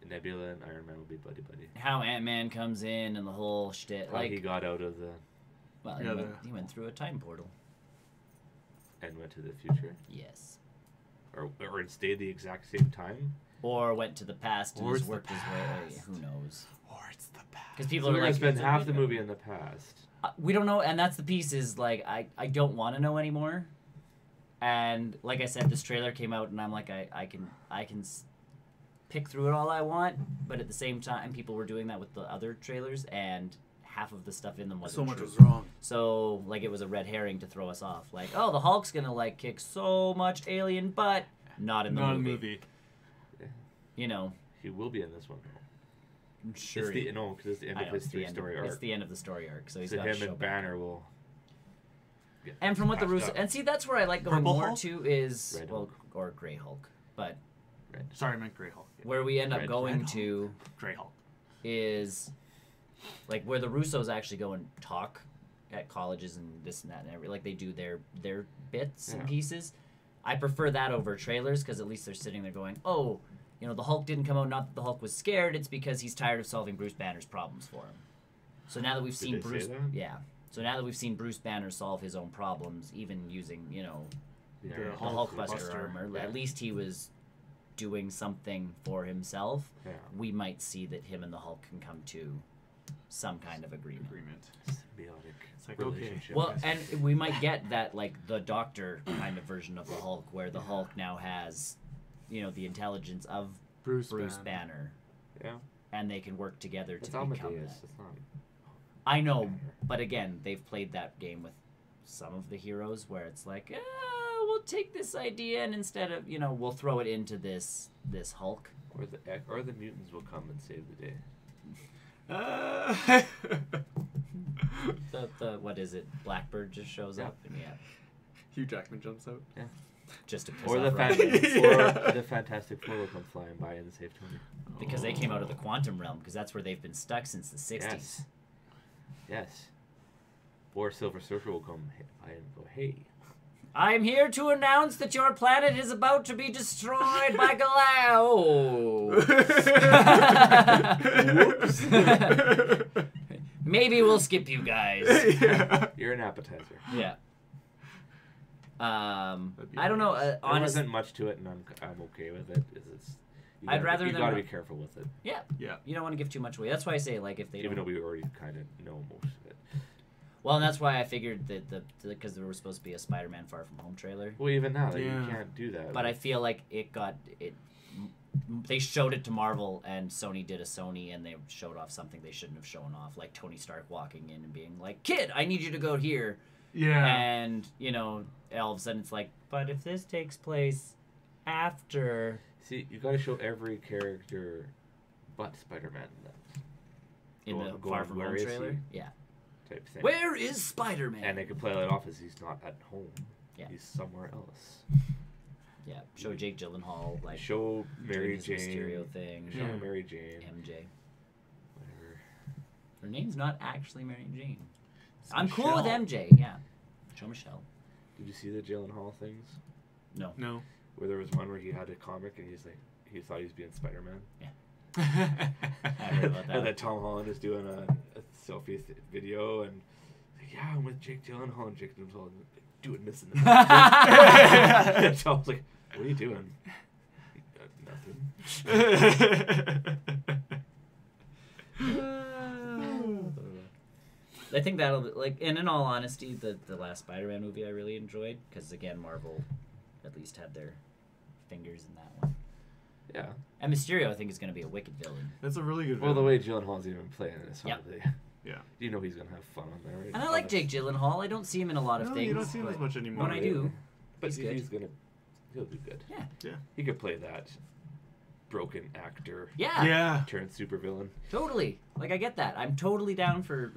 Nebula and Iron Man will be buddy. How Ant-Man comes in and the whole shit. How he Like, got out of the well, Yeah, he went through a time portal. and went to the future, Yes. or it stayed the exact same time. Or went to the past and Or just it's the worked his way. past. Who knows? Or it's the past. Because So people we're are gonna like, spend half the movie in the past. we don't know, and that's the piece is like I don't want to know anymore. And like I said, this trailer came out, and I'm like I can pick through it all I want, but at the same time, people were doing that with the other trailers, and half of the stuff in them wasn't So much true. was wrong. So like it was a red herring to throw us off. Like, oh, the Hulk's gonna like kick so much alien butt, not in the Not a movie. movie. He will be in this one. I'm sure. It's because it's the end I of know, his three-story arc. It's the end of the story arc, so he's So got to him show and back. Banner will. get And from what the patched Russo up. and see, that's where I like going Purple more Hulk? to is Red well, Hulk. or Gray Hulk, but Sorry, I meant Grey Hulk. Yeah. where we end up Red going Hulk. to Grey Hulk. is like where the Russos actually go and talk at colleges and this and that and every like they do their bits and Yeah. pieces. I prefer that over trailers because at least they're sitting there going, oh, the Hulk didn't come out. Not that the Hulk was scared. It's because he's tired of solving Bruce Banner's problems for him. So now that we've seen they say Bruce, that? yeah. So now that we've seen Bruce Banner solve his own problems, even using The the Iron Hulkbuster Buster, armor, yeah. at least he was doing something for himself. Yeah. We might see that him and the Hulk can come to some kind of agreement. Symbiotic It's like, okay. relationship. Well, and we might get that like the Doctor kind of version of the Hulk, where the Hulk now has, the intelligence of Bruce Banner, yeah. and they can work together It's to become Amadeus. that. It's not. I know, but again, they've played that game with some of the heroes, where it's like, we'll take this idea and instead of we'll throw it into this Hulk. Or the mutants will come and save the day. The what is it? Blackbird just shows Yeah. up and Hugh Jackman jumps out. Yeah. Just to piss Or off the Ryan fan- Reynolds. or the Fantastic Four will come flying by and save Tony. Because they came out of the quantum realm, because that's where they've been stuck since the 60s. Yes. Yes. Or Silver Surfer will come by and go, hey. I'm here to announce that your planet is about to be destroyed by Galao. Whoops. Maybe we'll skip you guys. You're an appetizer. Yeah. I don't know. There Honestly, wasn't much to it, and I'm okay with it. I'd rather you them gotta not- be careful with it, yeah. Yeah. You don't want to give too much away. That's why I say, like, if they even though don't. we already kind of know most of it. Well, and that's why I figured that because there was supposed to be a Spider-Man Far From Home trailer. Well, even now, like, Yeah. you can't do that. But I feel like they showed it to Marvel, and Sony did a Sony, and they showed off something they shouldn't have shown off, like Tony Stark walking in and being like, "Kid, I need you to go here." Yeah. And all of a sudden it's like, but if this takes place after. See, you gotta show every character but Spider-Man In the Go Far on, From where Home is trailer, he? yeah. type thing. Where is Spider-Man? And they can play that off as he's not at home. Yeah. He's somewhere else. Yeah, show Jake Gyllenhaal like Show Mary doing his Jane. Mysterio thing. Show Yeah. Mary Jane. MJ. Whatever. Her name's not actually Mary Jane. It's I'm cool with Michelle. MJ. Yeah, show Michelle. Did you see the Gyllenhaal things? No. No. Where there was one where he had a comic and he thought he was being Spider-Man. I heard about that. And then Tom Holland is doing a selfie video and like, yeah, I'm with Jake Gyllenhaal, and Jake Gyllenhaal doing this in the back. And Tom's like, what are you doing? Nothing. I think that'll like, and in all honesty, the last Spider-Man movie I really enjoyed because again, Marvel at least had their fingers in that one. Yeah. And Mysterio, I think, is going to be a wicked villain. That's a really good Well, the villain. way Gyllenhaal's even playing it is Yeah. Yeah. You know he's gonna have fun on there. Right? And I like Jake Gyllenhaal. I don't see him in a lot of No, things. you don't see him but as much anymore. when I do, But he's good. he'll do good. Yeah. Yeah. He could play that broken actor Yeah. Yeah. turned supervillain. Totally. Like, I get that. I'm totally down for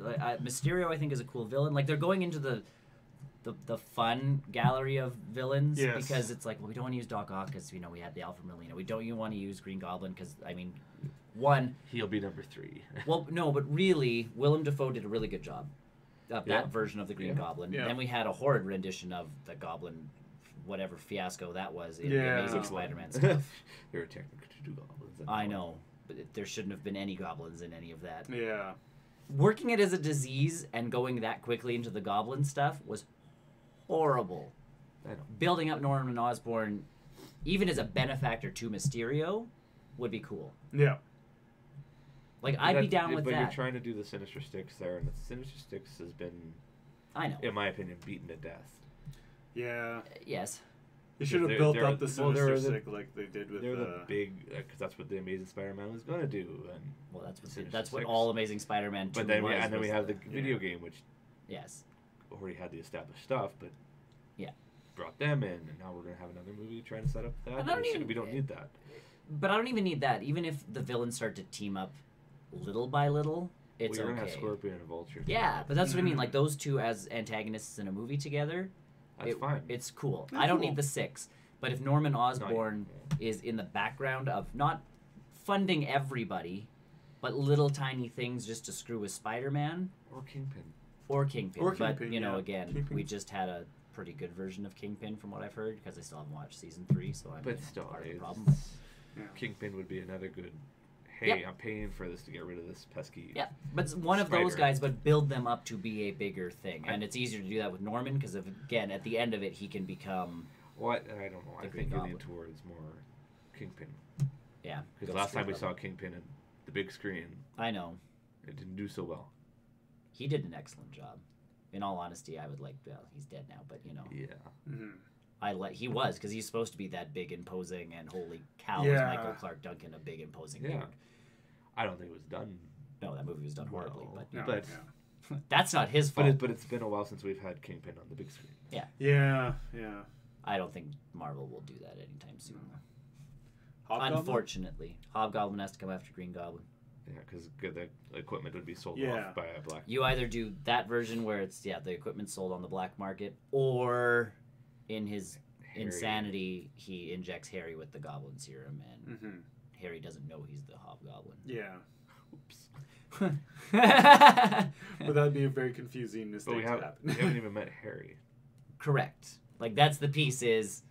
Mysterio. I think is a cool villain. Like, they're going into the fun gallery of villains Yes. because it's like, well, we don't want to use Doc Ock because we had the Alpha Molina. We don't even want to use Green Goblin because one. He'll be number 3. Well, no, but really, Willem Dafoe did a really good job of Yeah. that version of the Green Yeah. Goblin. Yeah. Then we had a horrid rendition of the Goblin, whatever fiasco that was in Yeah. the Amazing Spider-Man stuff. There were technically 2 goblins. I know, but there shouldn't have been any goblins in any of that. Yeah. Working it as a disease and going that quickly into the goblin stuff was horrible. I know. Building up Norman Osborn, even as a benefactor to Mysterio, would be cool. Yeah. Like, I'd be That's- down with but that. you're trying to do the Sinister Six there, and the Sinister Six has been, I know. in my opinion, beaten to death. Yeah. Yes. They should have They're- built they're- up the well, they're Sinister the- Six like they did with They're the big, because that's what the Amazing Spider-Man was gonna do, and Well, that's what Sinister that's what Six. all Amazing Spider-Man 2 but then was. we was have the video game, which Yes. already had the established stuff, but Yeah. brought them in, and now we're gonna have another movie trying to set up that. And I don't We even- we don't need that. But I don't even need that. Even if the villains start to team up little by little, it's Well, you're gonna okay. have Scorpion and Vulture. Yeah, but that's what I mean. Mhm. Like, those two as antagonists in a movie together, That's fine. it's cool. That's I don't cool. need the 6. But if Norman Osborn is in the background of not funding everybody, but little tiny things just to screw with Spider-Man Or Kingpin. or Kingpin. Or But, Kingpin, you know, yeah. again, Kingpin. we just had a pretty good version of Kingpin from what I've heard because I still haven't watched season 3, so I'm But still, part of the it's- problem. Yeah. Kingpin would be another good. Hey, Yep. I'm paying for this to get rid of this pesky. Yeah, but it's one of those Spider. guys, but build them up to be a bigger thing. And it's easier to do that with Norman because, again, at the end of it, he can become, What? I don't know. The I Green think leaning Goblin. towards more Kingpin. yeah. Because Ghost last time we Rider. saw Kingpin in the big screen, I know. it didn't do so well. He did an excellent job. In all honesty, I would like, well, he's dead now, but, Yeah. Mhm. he was, because he's supposed to be that big, imposing, and holy cow, is Yeah. Michael Clark Duncan a big, imposing Yeah. dude. I don't think it was done. No, that movie was done horribly, well, but No, But- yeah. that's not his But, fault. but it's been a while since we've had Kingpin on the big screen. Yeah. Yeah. I don't think Marvel will do that anytime soon. Hobgoblin? Unfortunately. Hobgoblin has to come after Green Goblin. Yeah, because the equipment would be sold Yeah. off by a black. You either do that version where it's, the equipment sold on the black market, or in his Insanity, he injects Harry with the Goblin Serum, and Mm-hmm. Harry doesn't know he's the Hobgoblin. Yeah. Oops. But that'd be a very confusing But mistake we to happen. haven't even met Harry. Correct. Like, that's the piece is,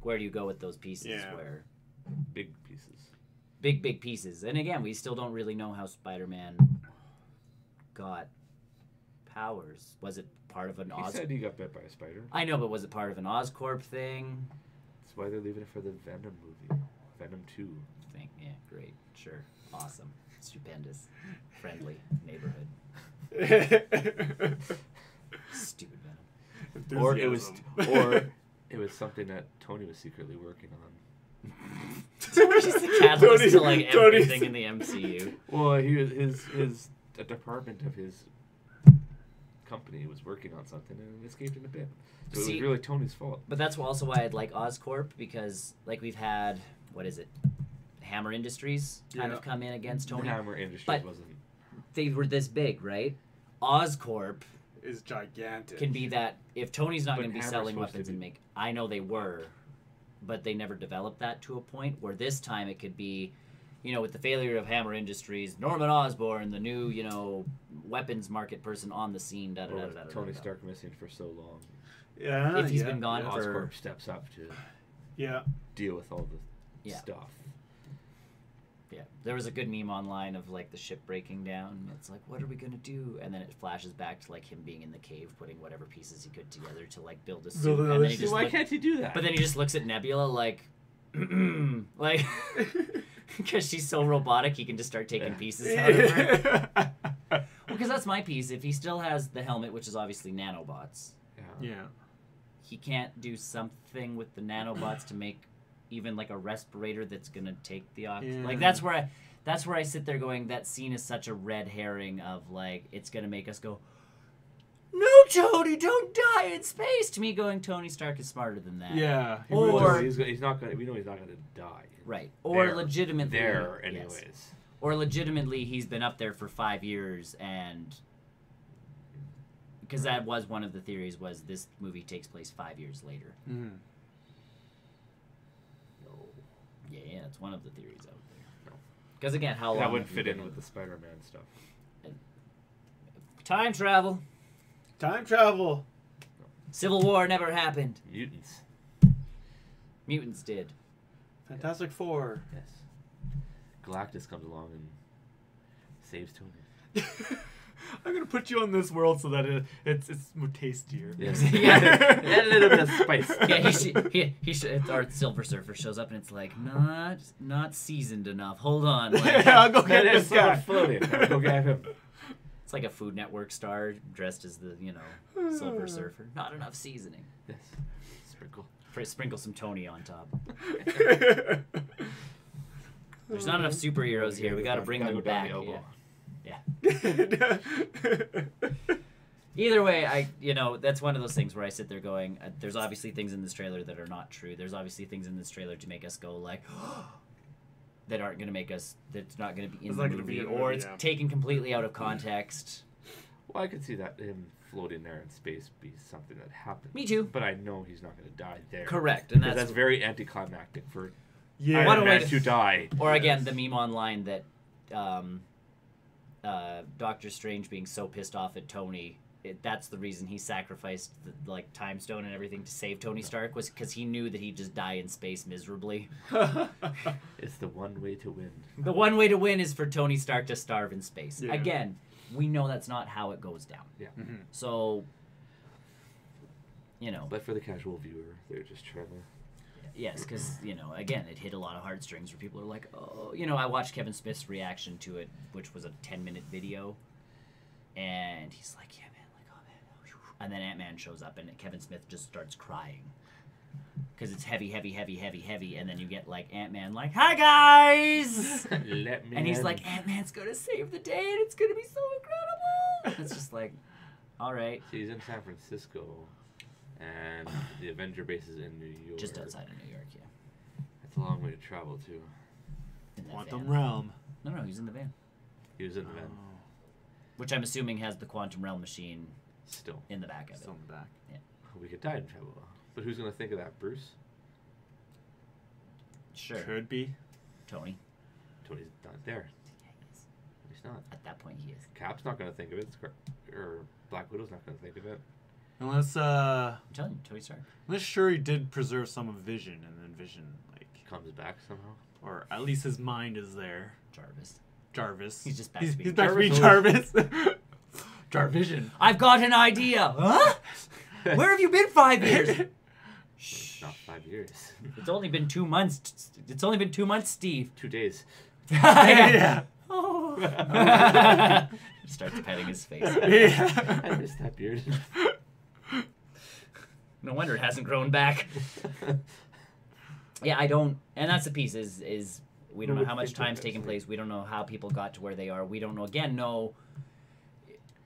where do you go with those pieces? Yeah. Where Big pieces. big pieces. And again, we still don't really know how Spider-Man got powers. Was it part of an He Oz? said he got bit by a spider. I know, but was it part of an Oscorp thing? That's why they're leaving it for the Venom movie. Venom 2. Thing. Yeah, great. Sure. Awesome. Stupendous. Friendly. Neighborhood. Stupid Venom. Or it Enthusiasm. was something that Tony was secretly working on. So she's the catalyst to like Tony- everything in the MCU. Well, he was a department of his company was working on something and it escaped in a bit. So it See- was really Tony's fault. But that's also why I'd like Oscorp, because like we've had, what is it, Hammer Industries kind Yeah. of come in against Tony. Hammer Industries But- wasn't. They were this big, right? Oscorp is gigantic. can be that if Tony's not But going to be Hammer's selling supposed to weapons and be- make. I know they were, but they never developed that to a point where this time it could be, with the failure of Hammer Industries, Norman Osborn, the new, weapons market person on the scene. Da, da, Or da, da, da, Tony da. Stark missing for so long. Yeah. If he's yeah, been gone yeah. for- Oscorp steps up to Yeah. deal with all the Yeah. stuff. Yeah, there was a good meme online of like the ship breaking down. It's like, what are we gonna do? And then it flashes back to like him being in the cave, putting whatever pieces he could together to like build a suit. Build And another then he suit. just Why look- can't he do that? but then he just looks at Nebula like, like, because she's so robotic, he can just start taking pieces out of her. Well, because that's my piece. If he still has the helmet, which is obviously nanobots, Yeah. he can't do something with the nanobots to make even like a respirator that's gonna take the oxygen. Yeah. Like that's where I sit there going, that scene is such a red herring of like it's gonna make us go, no, Tony, don't die in space. To me, going, Tony Stark is smarter than that. Yeah. he Or- would Well, just- he's not gonna. We know he's not gonna die. Right. Or There. legitimately There, yes. anyways. Or legitimately he's been up there for 5 years, and because that was one of the theories, was this movie takes place 5 years later. Mhm. No, Yeah, it's one of the theories out there. No. Because again, how long that wouldn't have you fit in been with the Spider-Man stuff. time travel? Time travel. Civil War never happened. Mutants. Mutants did. Fantastic Four. Yes. Galactus comes along and saves Tony. I'm gonna put you on this world so that it's more tastier. Yes. Yeah. Add a little bit of spice. Yeah, our Silver Surfer shows up and it's like not seasoned enough. Hold on, like, I'll go get There's this guy. someone floating. I'll go get him. it's like a Food Network star dressed as the Silver Surfer. Not enough seasoning. Yes. Sprinkle. Sprinkle some Tony on top. There's not enough superheroes here. We got to bring Gotta them go down back. the elbow. Yeah. Either way, that's one of those things where I sit there going, there's obviously things in this trailer that are not true. There's obviously things in this trailer to make us go like, that aren't going to make us, that's not going to be in It's the not gonna movie, be in the or movie, it's yeah. taken completely out of context. Well, I could see that him floating there in space be something that happened. Me too. But I know he's not going to die there. Correct, and Because that's very anticlimactic for Yeah. What a Iron way Man to- to die. Or again, the meme online that Doctor Strange being so pissed off at Tony, that's the reason he sacrificed the time stone and everything to save Tony Stark, was because he knew that he'd just die in space miserably. It's the one way to win. The one way to win is for Tony Stark to starve in space. Yeah. Again, we know that's not how it goes down. Yeah. Mhm. So, But for the casual viewer, they're just trying to... yes, because, again, it hit a lot of heartstrings where people are like, oh, I watched Kevin Smith's reaction to it, which was a 10-minute video, and he's like, yeah, man, like, oh, man. And then Ant-Man shows up, and Kevin Smith just starts crying. Because it's heavy, heavy, heavy, heavy, heavy, and then you get, like, Ant-Man like, hi, guys! Let me And he's in. like, Ant-Man's going to save the day, and it's going to be so incredible! It's just like, all right. So he's in San Francisco, and the Avenger base is in New York. Just outside of New York, yeah. That's a long way to travel, too. In that Quantum van. Realm. No, he's in the van. He was in the van. Which I'm assuming has the Quantum Realm machine Still. in the back of it. Still in the back. We could time travel. But who's gonna think of that? Bruce? Sure. Could be. Tony. Tony's not there. Yeah, he is. He's not. At that point, he is. Cap's not gonna think of it. Or Black Widow's not gonna think of it. Unless I'm telling you, Tony Stark. unless Shuri did preserve some of Vision, and then Vision Comes back somehow. or at least his mind is there. Jarvis. He's just back He's to being back to being Jarvis. Jarvis. Jarvision. I've got an idea. Huh? Where have you been 5 years? Shh. Not 5 years. It's only been 2 months. It's only been 2 months, Steve. 2 days. Yeah. Oh. Starts petting his face. Yeah. I miss that beard. No wonder it hasn't grown back. Yeah, I don't, and that's the piece is we don't know how much time's taking place. We don't know how people got to where they are. We don't know.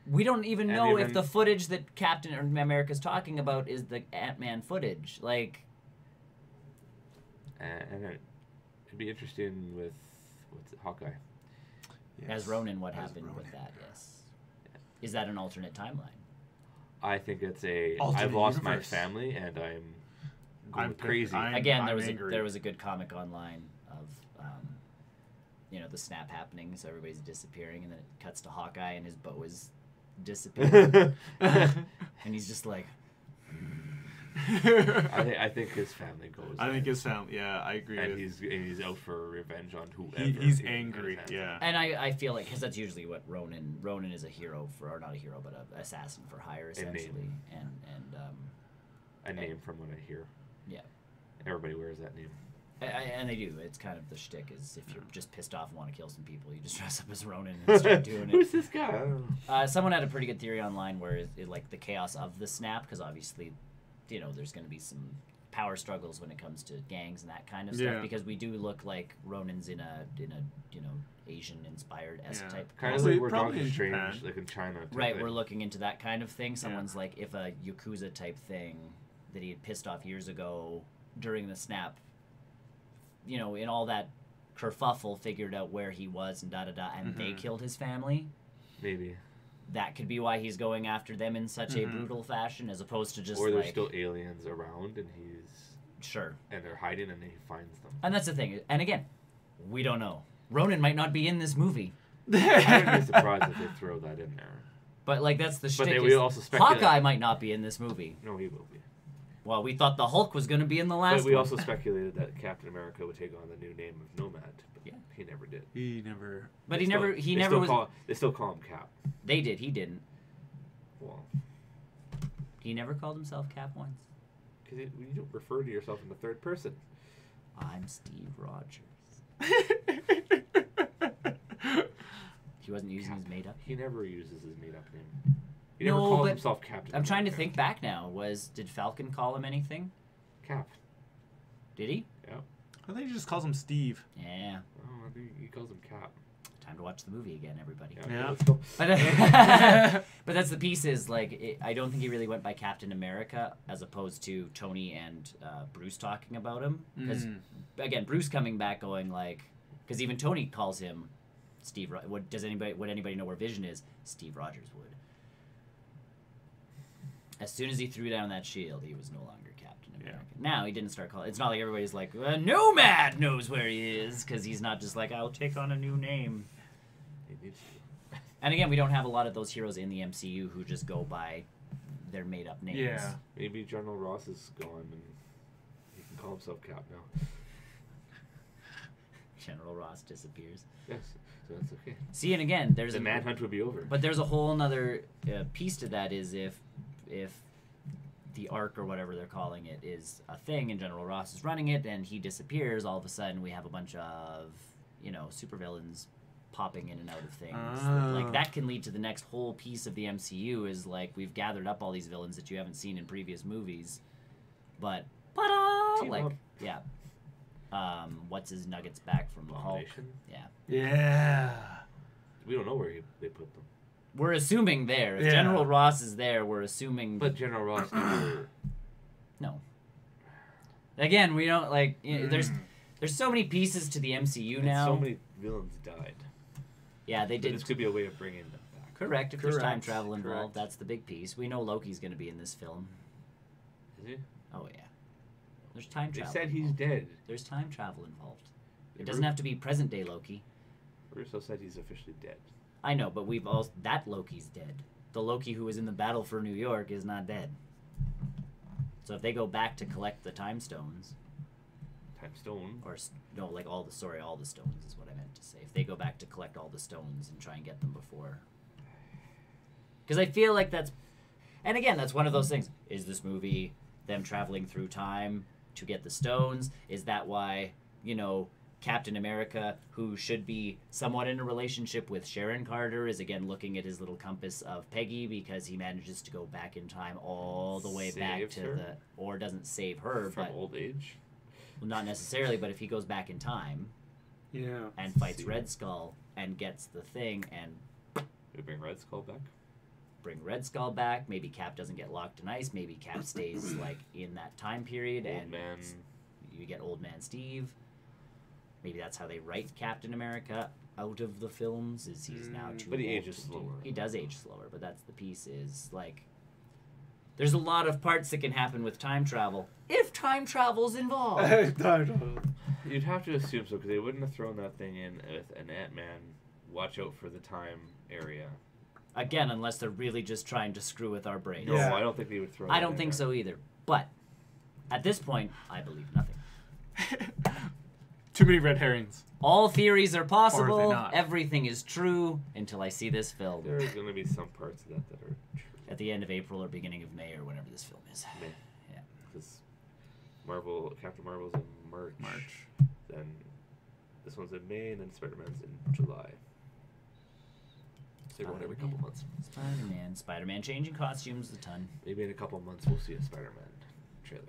We don't even know if the footage that Captain America's talking about is the Ant-Man footage. Like, and it'd be interesting with Hawkeye. Yes. as Ronin, what As happened Ronin. with that? Yes, is that an alternate timeline? I think it's I've Alternate lost my universe. family and I'm I'm crazy. Again, I'm angry. there was a good comic online of the snap happening, so everybody's disappearing, and then it cuts to Hawkeye and his bow is disappearing, and he's just like. I think his family goes. I think his family. Yeah, I agree. and with he's out for revenge on whoever. he's angry. Yeah. And I feel like, because that's usually what Ronin is a hero for, or not a hero, but an assassin for hire, essentially. And a name from what I hear. Yeah. Everybody wears that name. and they do. It's kind of the shtick is if you're just pissed off and want to kill some people, you just dress up as Ronin and start doing it. Who's this guy? Someone had a pretty good theory online where like the chaos of the snap, because obviously, there's going to be some power struggles when it comes to gangs and that kind of stuff, Yeah. because we do look like Ronins in a Asian inspired type. Kind of Probably- like we're probably Doctor in Strange, Japan. like in China. type Right, thing. we're looking into that kind of thing. Someone's like, if a Yakuza type thing that he had pissed off years ago during the snap, in all that kerfuffle, figured out where he was and and they killed his family. Maybe. That could be why he's going after them in such a brutal fashion, as opposed to just Or there's like, still aliens around and sure. and they're hiding and he finds them. And that's the thing. And again, we don't know. Ronin might not be in this movie. I wouldn't be surprised if they throw that in there. But like that's the shtick. they is will also speculate. Hawkeye might not be in this movie. No, he will be. Well, we thought the Hulk was going to be in the last But we one. also speculated that Captain America would take on the new name of Nomad. But Yeah. he never did. He never. But They he never was. They still call him Cap. They did. He didn't. Well, He never called himself Cap once. because you don't refer to yourself in the third person. I'm Steve Rogers. He wasn't using his made up. He never uses his made-up name. He never No, calls but himself Captain I'm trying to America. think back now. Did Falcon call him anything? Cap. Did he? Yeah. I think he just calls him Steve. Yeah. Oh, I think he calls him Cap. Time to watch the movie again, everybody. Yeah. Let's go. But that's the piece is like I don't think he really went by Captain America as opposed to Tony and Bruce talking about him, because again Bruce coming back going like, because even Tony calls him Steve. Would anybody know where Vision is? Steve Rogers would. As soon as he threw down that shield, he was no longer Captain America. Now he didn't start calling. It's not like everybody's like Nomad knows where he is, because he's not just like, I'll take on a new name. He needs to. And again, we don't have a lot of those heroes in the MCU who just go by their made-up names. Yeah. Maybe General Ross is gone and he can call himself Cap now. General Ross disappears. Yes, so that's okay. See, and again, there's The manhunt would be over. But there's a whole nother piece to that is if the arc or whatever they're calling it is a thing and General Ross is running it and he disappears, all of a sudden we have a bunch of supervillains popping in and out of things. Like that can lead to the next whole piece of the MCU is like we've gathered up all these villains that you haven't seen in previous movies, but Team like up. what's his nuggets back from the Hulk? Abomination? Yeah. Yeah. We don't know where they put them. We're assuming there. If Yeah. General Ross is there, we're assuming. But General Ross never... No. Again, we don't like. There's so many pieces to the MCU now. So many villains died. Yeah, they But did. this could be a way of bringing them back. Correct. If there's time Correct. travel involved, Correct. that's the big piece. We know Loki's going to be in this film. Is he? Oh yeah. There's time They travel. said he's involved. dead. There's time travel involved. It doesn't have to be present day Loki. Russo said he's officially dead. I know, but that Loki's dead. The Loki who was in the battle for New York is not dead. So if they go back to collect the time stones, Time Stone. or no, like all the stones is what I meant to say. If they go back to collect all the stones and try and get them before, because I feel like that's, and again, that's one of those things. Is this movie them traveling through time to get the stones? Is that why, Captain America, who should be somewhat in a relationship with Sharon Carter, is again looking at his little compass of Peggy because he manages to go back in time all the way back Saves to her? or doesn't save her, From but old age. well, not necessarily, but if he goes back in time Yeah. and fights See. Red Skull and gets the thing and We bring Red Skull back. bring Red Skull back, maybe Cap doesn't get locked in ice, maybe Cap stays like in that time period Old and man. you get Old Man Steve. Maybe that's how they write Captain America out of the films, is he's now too But he old ages to do- slower. He does age slower, but that's the piece is like there's a lot of parts that can happen with time travel if time travel's involved. You'd have to assume so, because they wouldn't have thrown that thing in with an Ant-Man. Watch out for the time area. Again, unless they're really just trying to screw with our brains. No, Yeah. I don't think they would throw. I that don't in think there. so either. But at this point, I believe nothing. Too many red herrings. All theories are possible. not. Everything is true until I see this film There's going to be some parts of that are true. at the end of April or beginning of May or whenever this film is. May. Yeah. Because Captain Marvel's in March. Then this one's in May, and then Spider-Man's in July. So they're going every couple months. Spider-Man changing costumes a ton. Maybe in a couple months we'll see a Spider-Man trailer.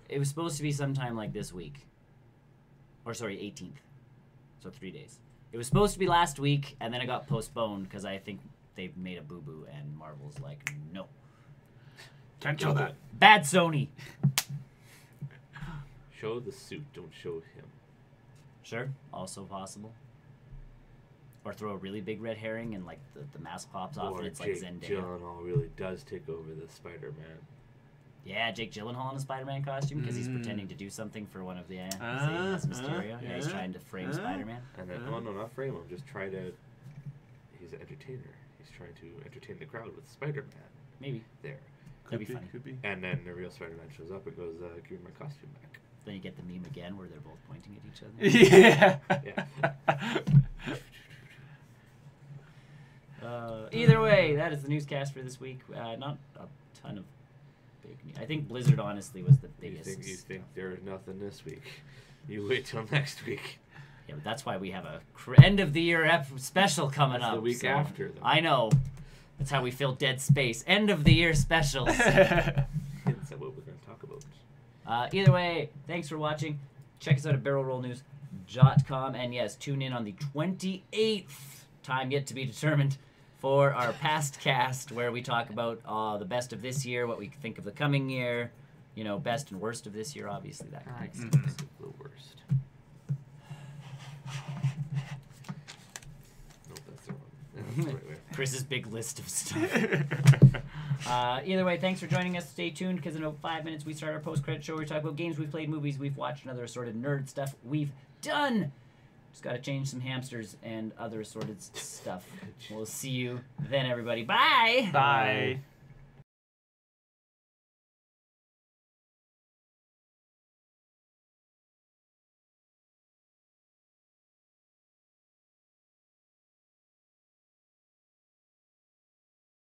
It was supposed to be sometime like this week. Or sorry, 18th. So 3 days. It was supposed to be last week, and then it got postponed because I think they made a boo-boo, and Marvel's like, no. Can't show that. Bad Sony. Show the suit, don't show him. Sure, also possible. Or throw a really big red herring and like the mask pops off Or and it's like Jake Zendaya. Gyllenhaal really does take over the Spider-Man. Yeah, Jake Gyllenhaal in a Spider-Man costume because he's pretending to do something for one of the as Mysterio. Yeah, he's trying to frame Spider-Man. And then, no, not frame him. Just try to. He's an entertainer. He's trying to entertain the crowd with Spider-Man. Maybe. There. That'd be funny. Could be. And then the real Spider-Man shows up and goes, "Give me my costume back." Then you get the meme again where they're both pointing at each other. Yeah. Either way, that is the newscast for this week. Not a ton of big news. I think Blizzard honestly was the biggest. You think there's nothing this week? You wait till next week. Yeah, but that's why we have a end of the year special coming That's up. the week so after, though. I know. That's how we fill dead space. End of the year specials. Hints at what we're going to talk about. Either way, thanks for watching. Check us out at barrelrollnews.com. And yes, tune in on the 28th, time yet to be determined, for our past cast where we talk about the best of this year, what we think of the coming year, best and worst of this year, obviously, that kind of stuff. The worst. Nope, that's the wrong. That's the right way. Chris's big list of stuff. Either way, thanks for joining us. Stay tuned because in about 5 minutes we start our post-credit show where we talk about games we've played, movies we've watched, and other assorted nerd stuff we've done. Just got to change some hamsters and other assorted stuff. We'll see you then, everybody. Bye! Bye.